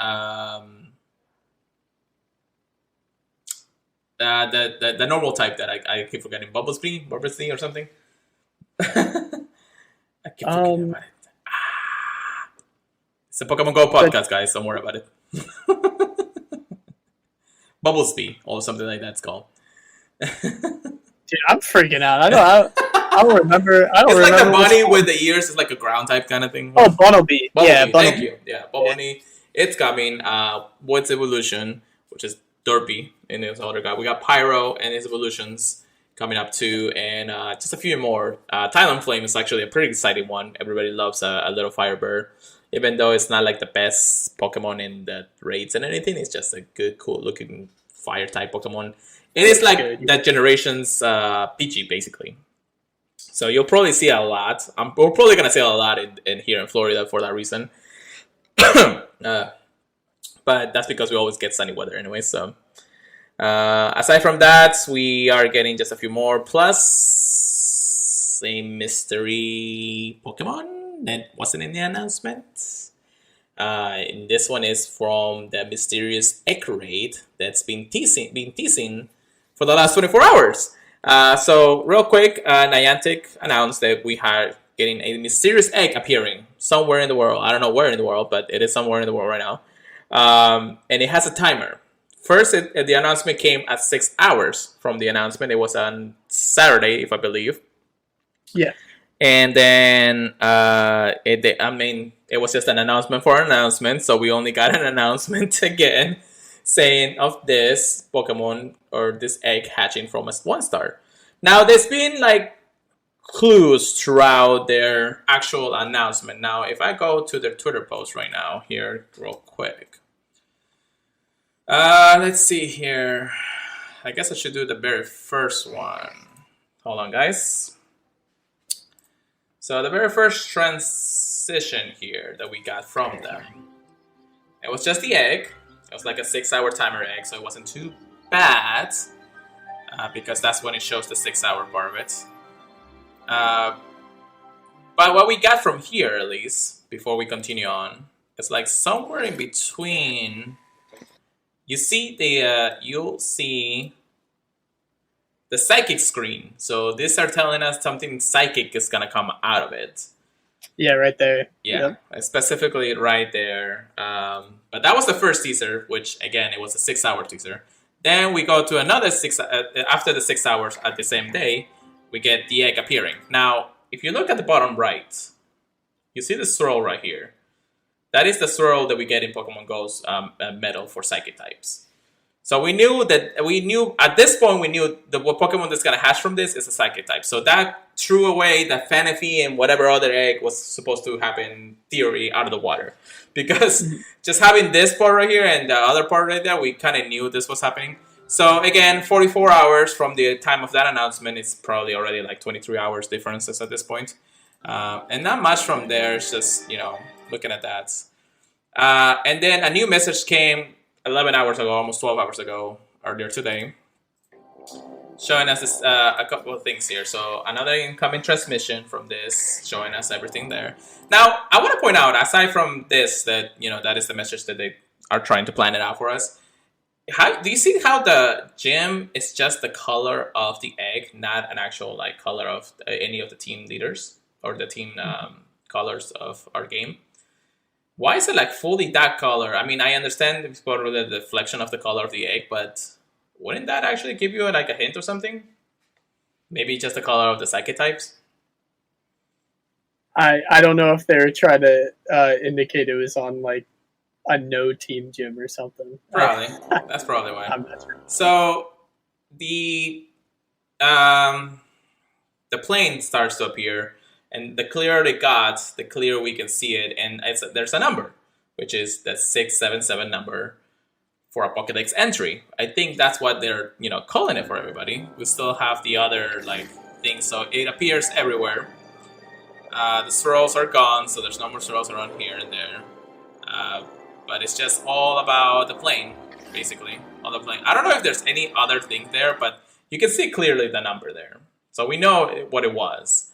the normal type that I keep forgetting, Bubblesby or something. I keep forgetting about it. It's a Pokemon Go podcast, guys. Don't worry about it. Bubblesby or something like that's called. Dude, I'm freaking out. I don't remember. It's like the bunny with the ears. It's like a ground type kind of thing. Oh, Bunnelby. Yeah, Bunnelby. Thank you. Yeah, Bunnelby. Yeah. It's coming. What's evolution, which is Derpy in his other guy. We got Pyro and his evolutions coming up too, and just a few more. Talonflame is actually a pretty exciting one. Everybody loves a little Firebird, even though it's not like the best Pokemon in the raids and anything. It's just a good, cool looking fire type Pokemon. It is like that generation's Pidgey, basically. So you'll probably see a lot. We're probably going to see a lot in here in Florida for that reason. But that's because we always get sunny weather anyway. So aside from that, we are getting just a few more. Plus a mystery Pokemon that wasn't in the announcement. And this one is from the mysterious egg raid that's been teasing for the last 24 hours. So real quick, Niantic announced that we are getting a mysterious egg appearing somewhere in the world. I don't know where in the world, but it is somewhere in the world right now. And it has a timer. First, the announcement came at 6 hours from the announcement. It was on Saturday, if I believe. Yeah. And then it was just an announcement for an announcement, so we only got an announcement again saying of this Pokemon or this egg hatching from a 1-star. Now there's been like clues throughout their actual announcement. Now if I go to their Twitter post right now here real quick, let's see here. I guess I should do the very first one. Hold on, guys. So the very first transition here that we got from them, it was just the egg. It was like a 6-hour timer egg, so it wasn't too bad because that's when it shows the 6-hour part of it. But what we got from here, at least, before we continue on, it's like somewhere in between. You'll see the psychic screen. So these are telling us something psychic is gonna come out of it. Yeah, right there. Yeah, yep. Specifically right there. But that was the first teaser, which again, it was a 6-hour teaser. Then we go to another after the 6 hours at the same day, we get the egg appearing. Now, if you look at the bottom right, you see the swirl right here. That is the swirl that we get in Pokemon Go's medal for psychic types. So we knew at this point the Pokemon that's gonna hatch from this is a psychic type. So that threw away the Fanafy and whatever other egg was supposed to happen theory out of the water, because just having this part right here and the other part right there, we kind of knew this was happening. So again, 44 hours from the time of that announcement, it's probably already like 23 hours differences at this point, and not much from there. It's just looking at that, and then a new message came 11 hours ago, almost 12 hours ago, earlier today, showing us this, a couple of things here. So another incoming transmission from this, showing us everything there. Now, I want to point out, aside from this, that that is the message that they are trying to plan it out for us. How do you see how the gem is just the color of the egg, not an actual color of any of the team leaders or the team colors of our game? Why is it fully that color? I mean, I understand it's part of the deflection of the color of the egg, but wouldn't that actually give you a hint or something? Maybe just the color of the psychic types? I don't know if they were trying to indicate it was on a no team gym or something. Probably. That's probably why. I'm not sure. So the plane starts to appear. And the clearer it got, the clearer we can see it. And there's a number, which is the 677 number for a Pokédex entry. I think that's what they're, calling it for everybody. We still have the other, things. So it appears everywhere. The swirls are gone, so there's no more swirls around here and there. But it's just all about the plane, basically. All the plane. I don't know if there's any other thing there, but you can see clearly the number there. So we know what it was.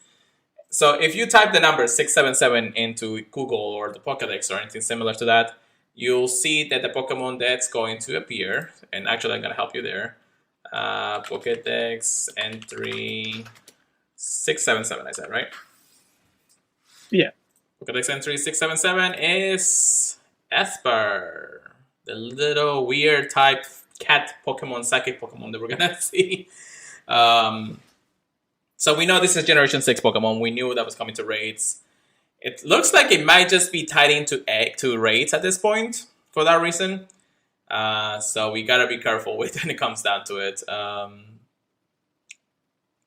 So if you type the number 677 into Google or the Pokédex or anything similar to that, you'll see that the Pokemon that's going to appear, and actually I'm going to help you there, Pokédex entry 677, I said, right? Yeah. Pokédex entry 677 is Esper, the little weird type cat Pokemon, psychic Pokemon that we're going to see. So we know this is Generation 6 Pokemon. We knew that was coming to raids. It looks like it might just be tied into raids at this point for that reason. So we gotta be careful when it comes down to it.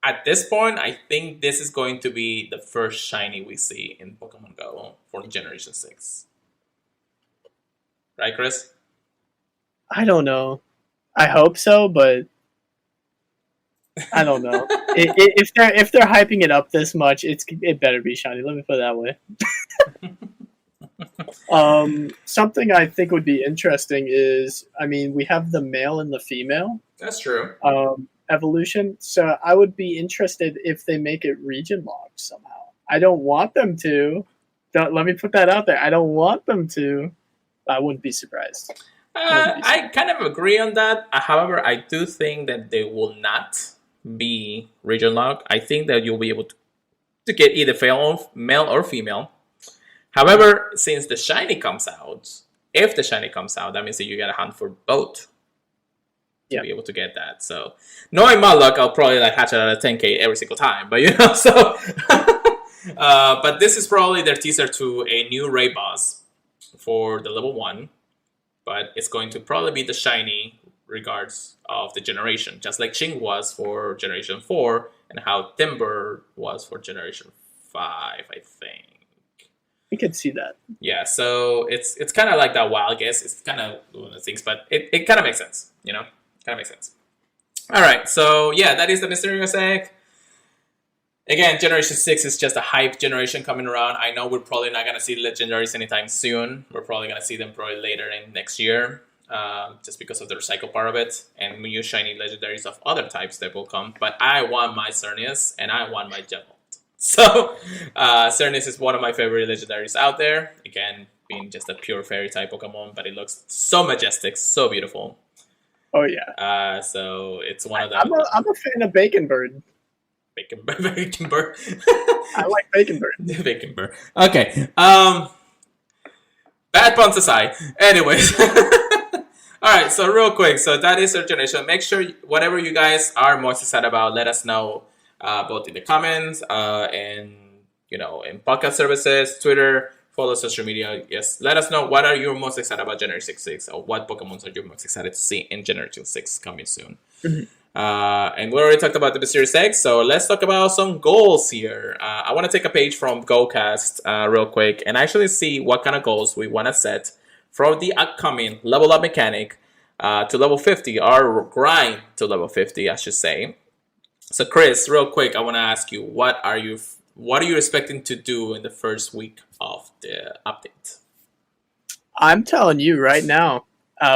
At this point, I think this is going to be the first shiny we see in Pokemon Go for Generation 6. Right, Chris? I don't know. I hope so, but I don't know. If they're hyping it up this much, it better be shiny. Let me put it that way. Something I think would be interesting is, we have the male and the female. That's true. Evolution. So I would be interested if they make it region locked somehow. I don't want them to. Let me put that out there. I don't want them to. I wouldn't be surprised. I kind of agree on that. However, I do think that they will not be region locked. I think that you'll be able to get either male or female. However, since the shiny comes out, if the shiny comes out, that means that you got to hunt for both to be able to get that. So, knowing my luck, I'll probably hatch it out of 10k every single time. But so But this is probably their teaser to a new raid boss for the level 1. But it's going to probably be the shiny regards of the generation, just like Ching was for Generation 4 and how Timber was for Generation 5, I think. I could see that. Yeah, so it's kind of like that wild guess. It's kind of one of the things, but it kind of makes sense, you know? Kind of makes sense. All right, so yeah, that is the Mysterious Egg. Again, Generation 6 is just a hype generation coming around. I know we're probably not going to see legendaries anytime soon. We're probably going to see them probably later in next year, just because of the recycle part of it. And new shiny legendaries of other types that will come. But I want my Cernius, and I want my Genolt. So, Cernius is one of my favorite legendaries out there. Again, being just a pure fairy type Pokemon, but it looks so majestic, so beautiful. Oh, yeah. So, it's one of the... I'm a fan of Bacon Bird. Bacon Bird. I like Bacon Bird. Bacon Bird. Okay. Bad puns aside. Anyways. Alright, so real quick. So that is our generation. Make sure whatever you guys are most excited about, let us know both in the comments and, you know, in podcast services, Twitter, follow social media. Yes, let us know what are you most excited about Generation 6 or what Pokemon are you most excited to see in Generation 6 coming soon. Mm-hmm. And we already talked about the Mysterious Egg, so let's talk about some goals here. I want to take a page from GoCast real quick and actually see what kind of goals we want to set for the upcoming level up mechanic to level 50, or grind to level 50, I should say. So Chris, real quick, I want to ask you, what are you expecting to do in the first week of the update? I'm telling you right now,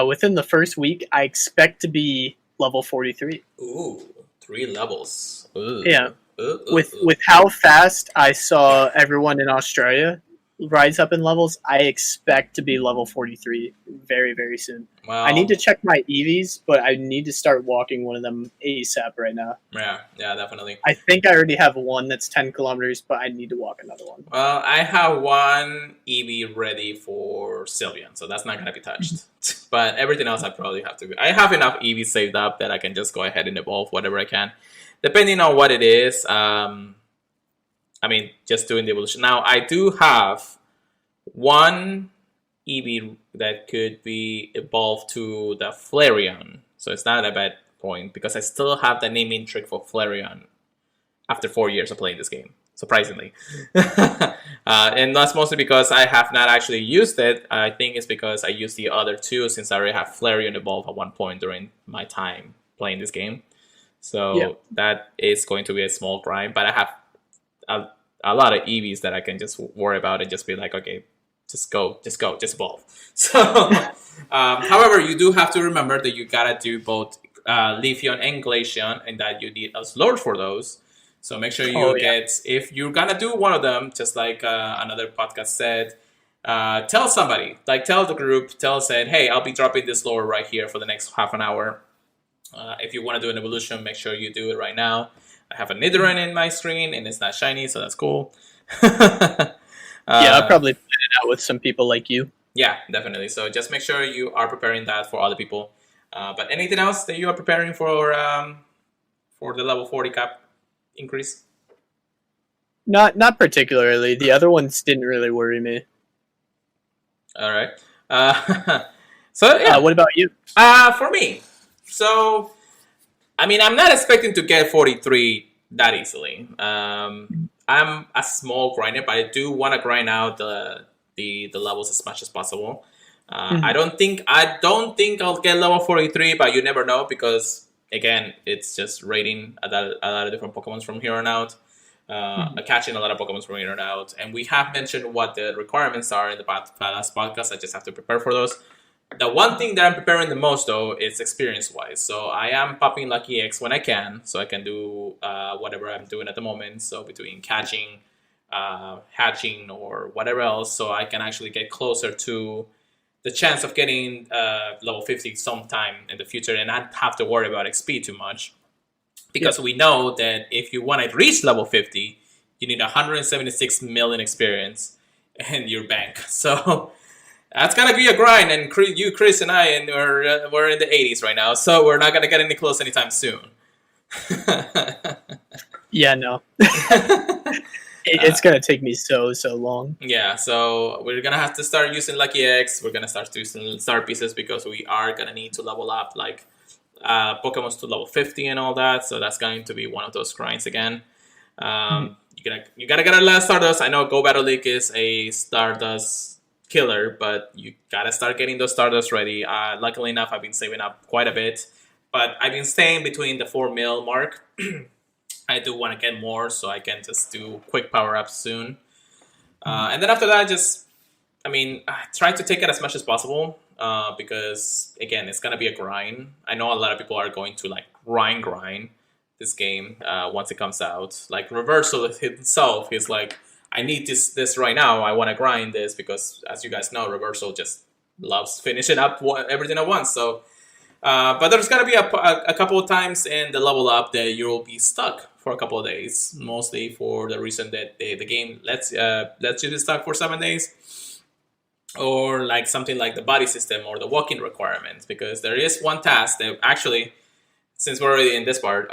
within the first week, I expect to be level 43. Ooh, 3 levels. Ooh. Yeah. With how fast I saw everyone in Australia rise up in levels, I expect to be level 43 very, very soon. Wow. I need to check my EVs, but I need to start walking one of them ASAP right now. Yeah, definitely. I think I already have one that's 10 kilometers, but I need to walk another one. Well, I have one EV ready for Sylveon, so that's not going to be touched. But everything else I probably have to... I have enough EVs saved up that I can just go ahead and evolve whatever I can. Depending on what it is, I mean, just doing the evolution. Now, I do have one EV that could be evolved to the Flareon. So it's not a bad point, because I still have the naming trick for Flareon after 4 years of playing this game, surprisingly. And that's mostly because I have not actually used it. I think it's because I used the other two, since I already have Flareon evolved at one point during my time playing this game. So that is going to be a small grind, but I have a lot of EVs that I can just worry about and just be like, okay, just evolve. So, however, you do have to remember that you gotta do both Leafeon and Glaceon, and that you need a Slurge for those. So make sure you get, if you're gonna do one of them, just like another podcast said, tell somebody, like tell the group, said, hey, I'll be dropping this lore right here for the next half an hour. If you want to do an evolution, make sure you do it right now. I have a Nidoran in my screen, and it's not shiny, so that's cool. I'll probably put it out with some people like you. Yeah, definitely. So just make sure you are preparing that for other people. But anything else that you are preparing for the level 40 cap increase? Not particularly. The other ones didn't really worry me. All right. So yeah. What about you? For me, so I mean, I'm not expecting to get 43 that easily. I'm a small grinder, but I do want to grind out the levels as much as possible. I don't think I'll get level 43, but you never know, because again, it's just rating a lot of different Pokemon from here on out, catching a lot of Pokemon from here on out, and we have mentioned what the requirements are in the last podcast. I just have to prepare for those. The one thing that I'm preparing the most, though, is experience-wise. So I am popping Lucky X when I can, so I can do whatever I'm doing at the moment. So between catching, hatching, or whatever else, so I can actually get closer to the chance of getting level 50 sometime in the future, and not have to worry about XP too much. Because we know that if you want to reach level 50, you need 176 million experience in your bank. So that's gonna be a grind, and you, Chris, and I, and we're in the 80s right now, so we're not gonna get any close anytime soon. Yeah, no. It's gonna take me so long. Yeah, so we're gonna have to start using Lucky X. We're gonna start using star pieces because we are gonna need to level up like Pokemon's to level 50 and all that. So that's going to be one of those grinds again. You gotta get a lot of Stardust. I know Go Battle League is a Stardust killer, but you gotta start getting those Stardust ready. Luckily enough, I've been saving up quite a bit, but I've been staying between the 4 mil mark. I do want to get more, so I can just do quick power ups soon. And then after that, try to take it as much as possible because, again, it's going to be a grind. I know a lot of people are going to, like, grind this game once it comes out. Like, Reversal himself, he's like, I need this right now. I want to grind this because, as you guys know, Reversal just loves finishing up everything at once. So, but there's going to be a couple of times in the level up that you'll be stuck for a couple of days, mostly for the reason that the game lets you be stuck for 7 days, or like something like the body system or the walking requirements, because there is one task that actually, since we're already in this part,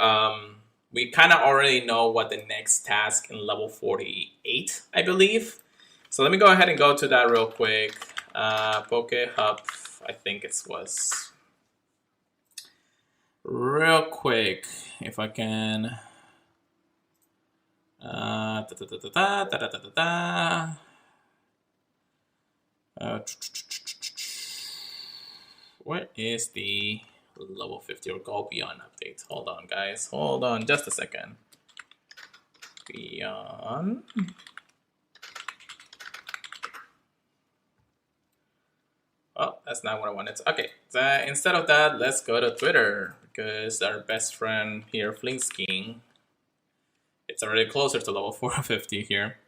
we kind of already know what the next task in level 48, I believe. So let me go ahead and go to that real quick. Poke Hub, I think it was real quick, if I can. What is the level 50 or Go Beyond update? Hold on, guys. Hold on just a second. Beyond. Oh, that's not what I wanted. Okay, so instead of that, let's go to Twitter, because our best friend here, Flinkskiing, it's already closer to level 450 here.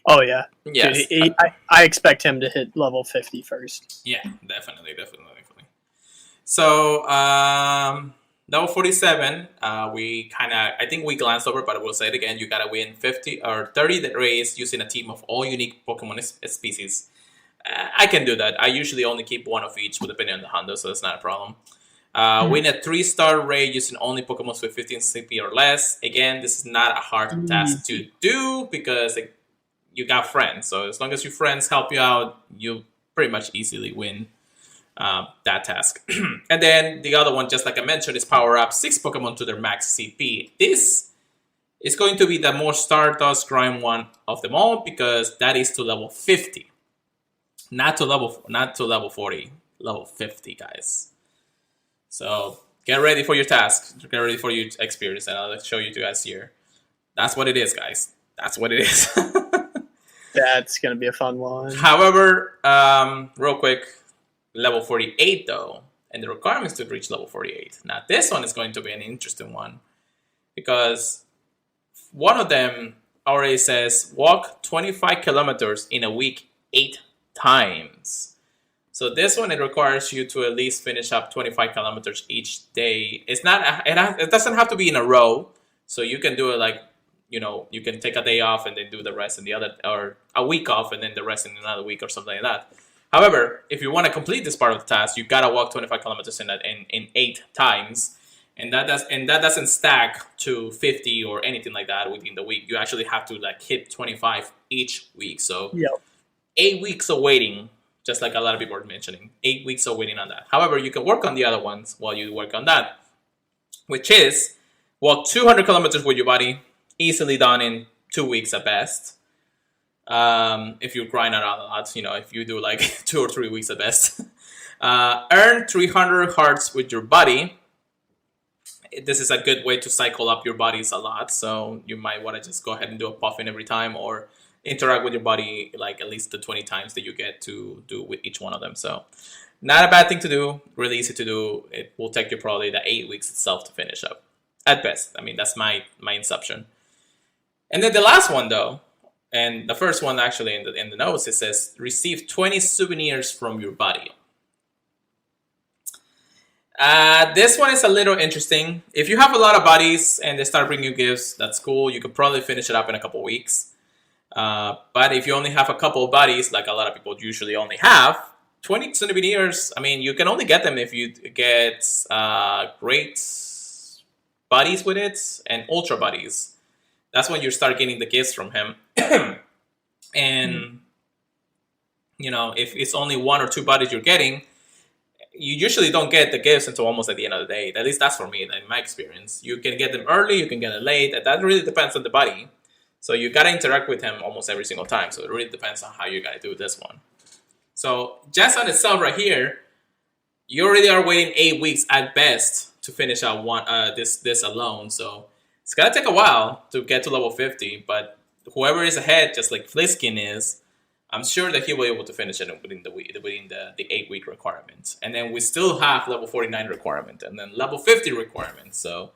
Oh, yeah. Yes. Dude, I expect him to hit level 50 first. Yeah, definitely. So, level 47, I think we glanced over, but I will say it again. You gotta win 50 or 30 rays using a team of all unique Pokemon species. I can do that. I usually only keep one of each, depending on the hundo, so that's not a problem. Win a 3-star raid using only Pokemon with 15 CP or less. Again, this is not a hard task to do because you got friends. So as long as your friends help you out, you'll pretty much easily win that task. And then the other one, just like I mentioned, is power up 6 Pokemon to their max CP. This is going to be the most Stardust grind one of them all because that is to level 50. Not to level 40, level 50, guys. So get ready for your task. Get ready for your experience, and I'll show you guys here. That's what it is, guys. That's what it is. That's gonna be a fun one. However, real quick, level 48 though, and the requirements to reach level 48. Now this one is going to be an interesting one because one of them already says walk 25 kilometers in a week 8 times. So this one, it requires you to at least finish up 25 kilometers each day. It's not. It doesn't have to be in a row. So you can do it like, you can take a day off and then do the rest in the other, or a week off and then the rest in another week or something like that. However, if you want to complete this part of the task, you gotta walk 25 kilometers in 8 times, and that doesn't stack to 50 or anything like that within the week. You actually have to like hit 25 each week. So 8 weeks of waiting. Just like a lot of people are mentioning, 8 weeks of waiting on that. However, you can work on the other ones while you work on that, which is walk 200 kilometers with your body, easily done in 2 weeks at best. If you grind it out a lot, if you do like 2 or 3 weeks at best. Earn 300 hearts with your body. This is a good way to cycle up your bodies a lot, so you might want to just go ahead and do a puffin every time, or interact with your body like at least the 20 times that you get to do with each one of them. So not a bad thing to do, really easy to do. It will take you probably the 8 weeks itself to finish up at best. I mean, that's my inception. And then the last one though, and the first one actually in the notes, it says receive 20 souvenirs from your body. This one is a little interesting. If you have a lot of buddies and they start bringing you gifts, that's cool. You could probably finish it up in a couple weeks. But if you only have a couple of buddies, like a lot of people usually only have, 20 souvenirs, I mean, you can only get them if you get great buddies with it and ultra buddies. that's when you start getting the gifts from him. And if it's only 1 or 2 buddies you're getting, you usually don't get the gifts until almost at the end of the day. At least that's for me, in my experience. You can get them early, you can get it late. That really depends on the buddy. So you gotta interact with him almost every single time. So it really depends on how you gotta do this one. So just on itself right here, you already are waiting 8 weeks at best to finish out this alone. So it's gonna take a while to get to level 50. But whoever is ahead, just like Fliskin is, I'm sure that he will be able to finish it within the 8-week requirement. And then we still have level 49 requirement and then level 50 requirement. So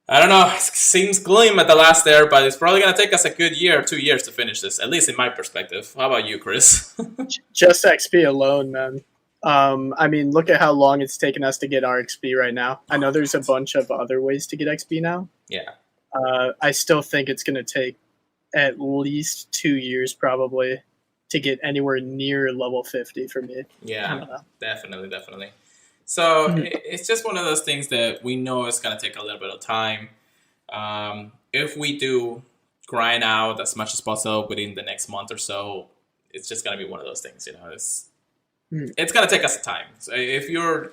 I don't know. It seems glim at the last there, but it's probably going to take us a good year or 2 years to finish this, at least in my perspective. How about you, Chris? Just XP alone, man. I mean, look at how long it's taken us to get our XP right now. I know there's a bunch of other ways to get XP now. Yeah. I still think it's going to take at least 2 years probably to get anywhere near level 50 for me. Yeah, definitely. So it's just one of those things that we know it's going to take a little bit of time. If we do grind out as much as possible within the next month or so, it's just going to be one of those things, it's going to take us time. So if we're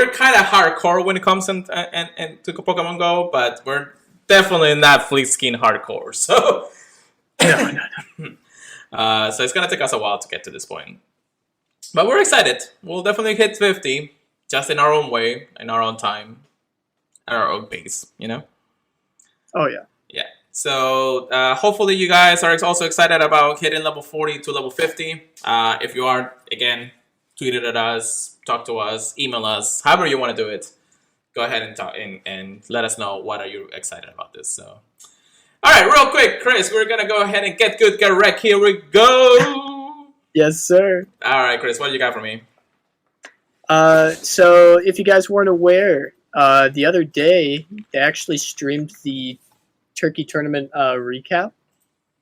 kind of hardcore when it comes to Pokemon Go, but we're definitely not Fleetskin hardcore, so so it's gonna take us a while to get to this point. But we're excited. We'll definitely hit 50, just in our own way, in our own time, at our own pace. Oh yeah. Yeah. So hopefully you guys are also excited about hitting level 40 to level 50. If you are, again, tweet it at us, talk to us, email us, however you want to do it. Go ahead and talk and let us know what are you excited about this. So, all right, real quick, Chris, we're gonna go ahead and get good, get wrecked. Here we go. Yes, sir. All right, Chris, what do you got for me? So if you guys weren't aware, the other day they actually streamed the Turkey tournament recap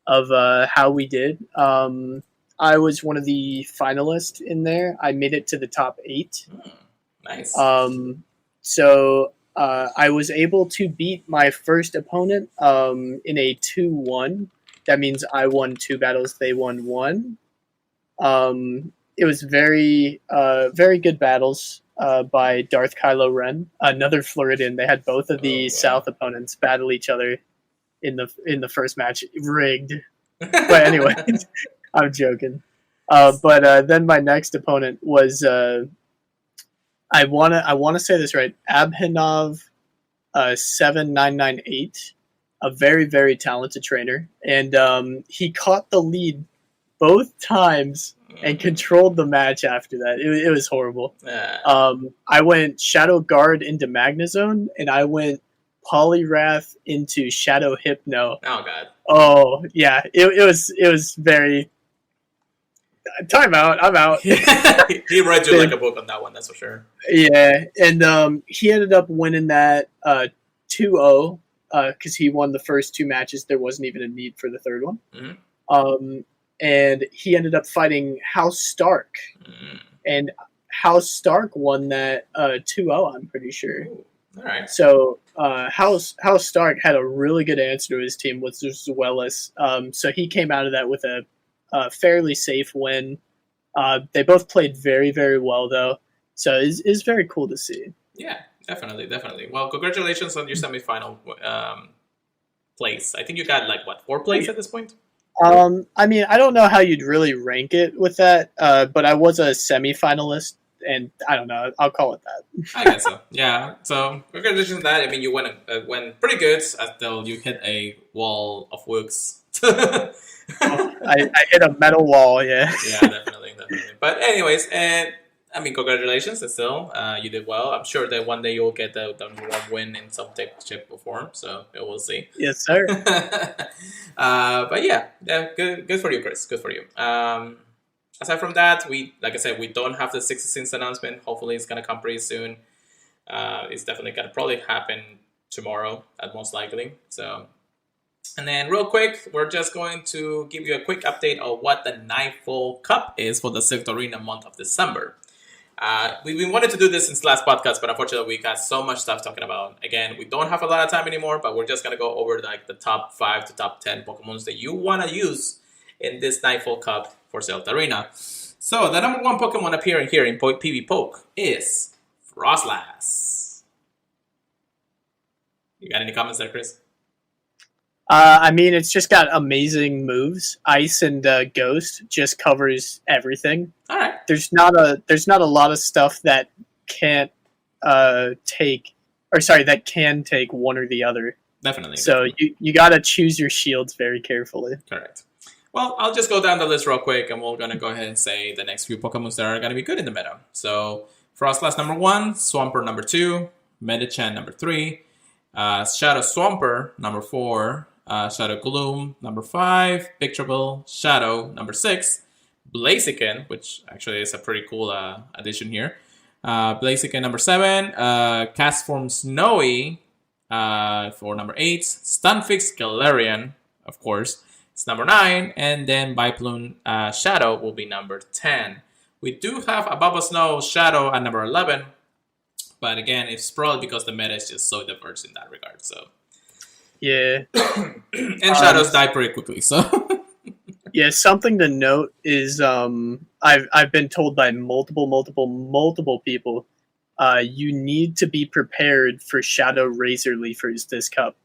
of how we did. I was one of the finalists in there. I made it to the top 8. Nice. So I was able to beat my first opponent in a 2-1. That means I won 2 battles, they won 1. It was very good battles by Darth Kylo Ren, another Floridian. They had both of the South opponents battle each other in the first match. Rigged. But anyway, I'm joking. But then my next opponent was... I wanna say this right. Abhinav 7998, a very, very talented trainer, and he caught the lead both times and controlled the match after that. It was horrible. I went Shadow Guard into Magnezone, and I went Poliwrath into Shadow Hypno. Oh god. Oh yeah, it was very. Time out. I'm out. He read you like a book on that one, that's for sure. Yeah, and he ended up winning that 2-0 because he won the first 2 matches. There wasn't even a need for the third one. Mm-hmm. And he ended up fighting House Stark. And House Stark won that 2-0, I'm pretty sure. Ooh, all right. So House Stark had a really good answer to his team with Zuelis. So he came out of that with a fairly safe win. They both played very, very well, though. So it's very cool to see. Yeah, definitely. Well, congratulations on your semifinal place. I think you got, 4th place at this point? I mean, I don't know how you'd really rank it with that, but I was a semifinalist, and I don't know. I'll call it that. I guess so. Yeah. So congratulations on that. I mean, you went pretty good until you hit a wall of Wooks. I hit a metal wall, yeah. Yeah, definitely. But anyways, I mean, congratulations still. You did well. I'm sure that one day you'll get the one win in some type of form, so we'll see. Yes, sir. But yeah, good for you, Chris. Good for you. Aside from that, like I said, we don't have the 16th announcement. Hopefully it's going to come pretty soon. It's definitely going to probably happen tomorrow, at most likely. So... And then real quick, we're just going to give you a quick update of what the Nightfall Cup is for the 6th Arena month of December. We wanted to do this since last podcast, but unfortunately we got so much stuff talking about. Again, we don't have a lot of time anymore, but we're just going to go over like the top 5 to top 10 Pokemons that you want to use in this Nightfall Cup for Celta Arena. So the number 1 Pokemon appearing here in PV Poke is Frostlass. You got any comments there, Chris? I mean, it's just got amazing moves. Ice and Ghost just covers everything. All right. There's not a lot of stuff that can't that can take one or the other. Definitely. So you got to choose your shields very carefully. Correct. Well, I'll just go down the list real quick, and we're gonna go ahead and say the next few Pokemon that are gonna be good in the meta. So Frostlass number 1, Swampert number 2, Medicham number 3, Shadow Swampert number 4. Shadow Gloom, number 5, Picturable, Shadow, number 6, Blaziken, which actually is a pretty cool addition here, Blaziken, number 7, Castform Snowy, for number 8, Stunfisk Galarian, of course, it's number 9, and then Biplume Shadow will be number 10. We do have a Bubble Snow Shadow at number 11, but again, it's probably because the meta is just so diverse in that regard, so... Yeah. And Shadows die pretty quickly, so... Yeah, something to note is I've been told by multiple people you need to be prepared for Shadow Razor Leafers this cup.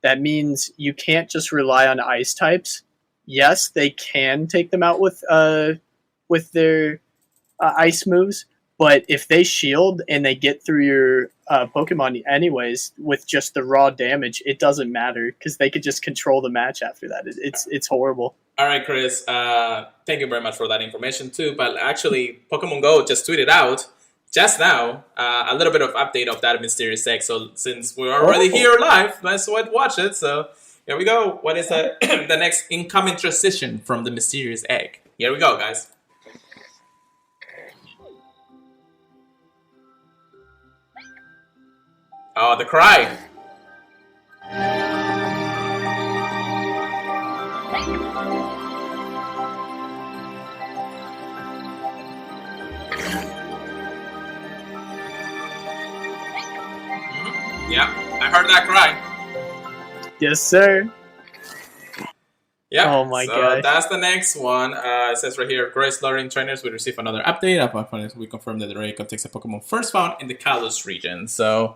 That means you can't just rely on ice types. Yes, they can take them out with their ice moves, but if they shield and they get through your Pokemon anyways with just the raw damage, it doesn't matter because they could just control the match after that. It's horrible. All right, Chris. Thank you very much for that information too. But actually, Pokemon Go just tweeted out just now a little bit of update of that mysterious egg. So since we're already here live, let's watch it. So here we go. What is the the next incoming transition from the mysterious egg? Here we go, guys. Oh, the cry. Yeah, I heard that cry. Yes, sir. Yeah. Oh my god. That's the next one. It says right here, Grace Learning Trainers will receive another update. Upon we confirm that the raid contains a Pokemon first found in the Kalos region. So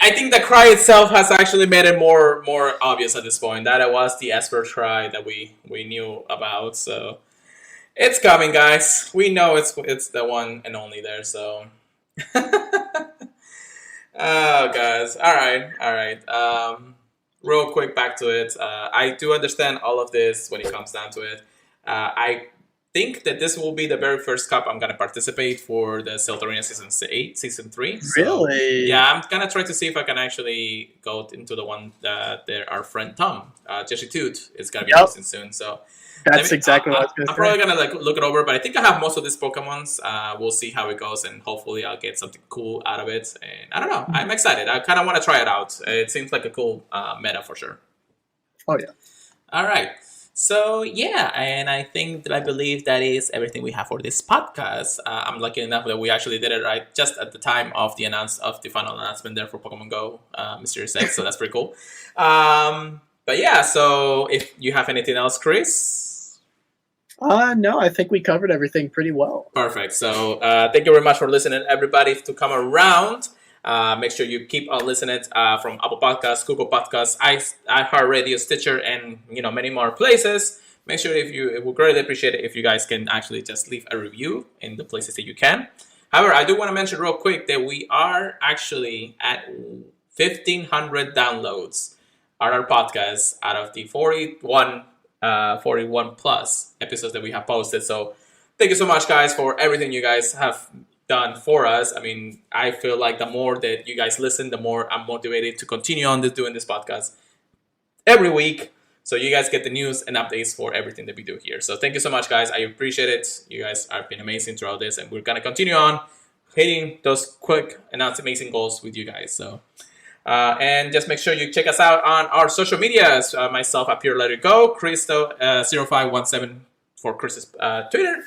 I think the cry itself has actually made it more obvious at this point that it was the Esper cry that we knew about. So it's coming, guys. We know it's the one and only there. So oh, guys. All right. Real quick, back to it. I do understand all of this when it comes down to it. I think that this will be the very first cup I'm going to participate for the Celta Arena Season 8, Season 3. So, really? Yeah, I'm going to try to see if I can actually go into the one that our friend Tom, Jessie Toot, is going to be hosting soon. So that's exactly what I was going to say. I'm probably going to look it over, but I think I have most of these Pokemons. We'll see how it goes, and hopefully I'll get something cool out of it. And I don't know. I'm excited. I kind of want to try it out. It seems like a cool meta for sure. Oh, yeah. All right. So, yeah, and I believe that is everything we have for this podcast. I'm lucky enough that we actually did it right just at the time of the final announcement there for Pokemon Go Mysterious X, so that's pretty cool. But yeah, so if you have anything else, Chris? No, I think we covered everything pretty well. Perfect. So thank you very much for listening, everybody, to come around. Make sure you keep on listening from Apple Podcasts, Google Podcasts, iHeartRadio, Stitcher, and many more places. Make sure it would greatly appreciate it if you guys can actually just leave a review in the places that you can. However, I do want to mention real quick that we are actually at 1,500 downloads on our podcast out of the 41 plus episodes that we have posted. So thank you so much, guys, for everything you guys have done for us. I mean, I feel like the more that you guys listen, the more I'm motivated to continue on doing this podcast every week, so you guys get the news and updates for everything that we do here. So thank you so much, guys. I appreciate it. You guys have been amazing throughout this, and we're gonna continue on hitting those quick and amazing goals with you guys. So and just make sure you check us out on our social medias. Myself at Pure Let It Go, Christo 0517 for Chris's Twitter.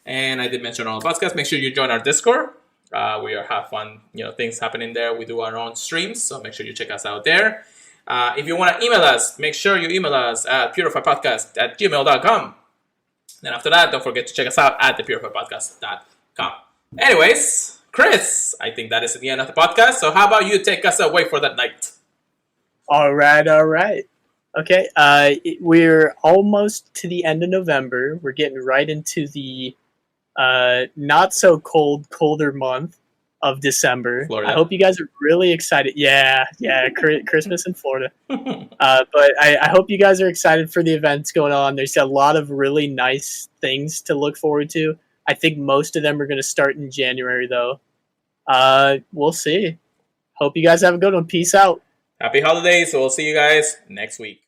And I did mention on the podcast, make sure you join our Discord. We have fun, things happening there. We do our own streams, so make sure you check us out there. If you want to email us, make sure you email us at purifiedpodcast@gmail.com. Then after that, don't forget to check us out at thepurifiedpodcast.com. Anyways, Chris, I think that is the end of the podcast. So how about you take us away for that night? All right. Okay, we're almost to the end of November. We're getting right into the not so colder month of December. Florida. I hope you guys are really excited. Yeah, Christmas in Florida. But I hope you guys are excited for the events going on. There's a lot of really nice things to look forward to. I think most of them are going to start in January, though. We'll see. Hope you guys have a good one. Peace out. Happy holidays. We'll see you guys next week.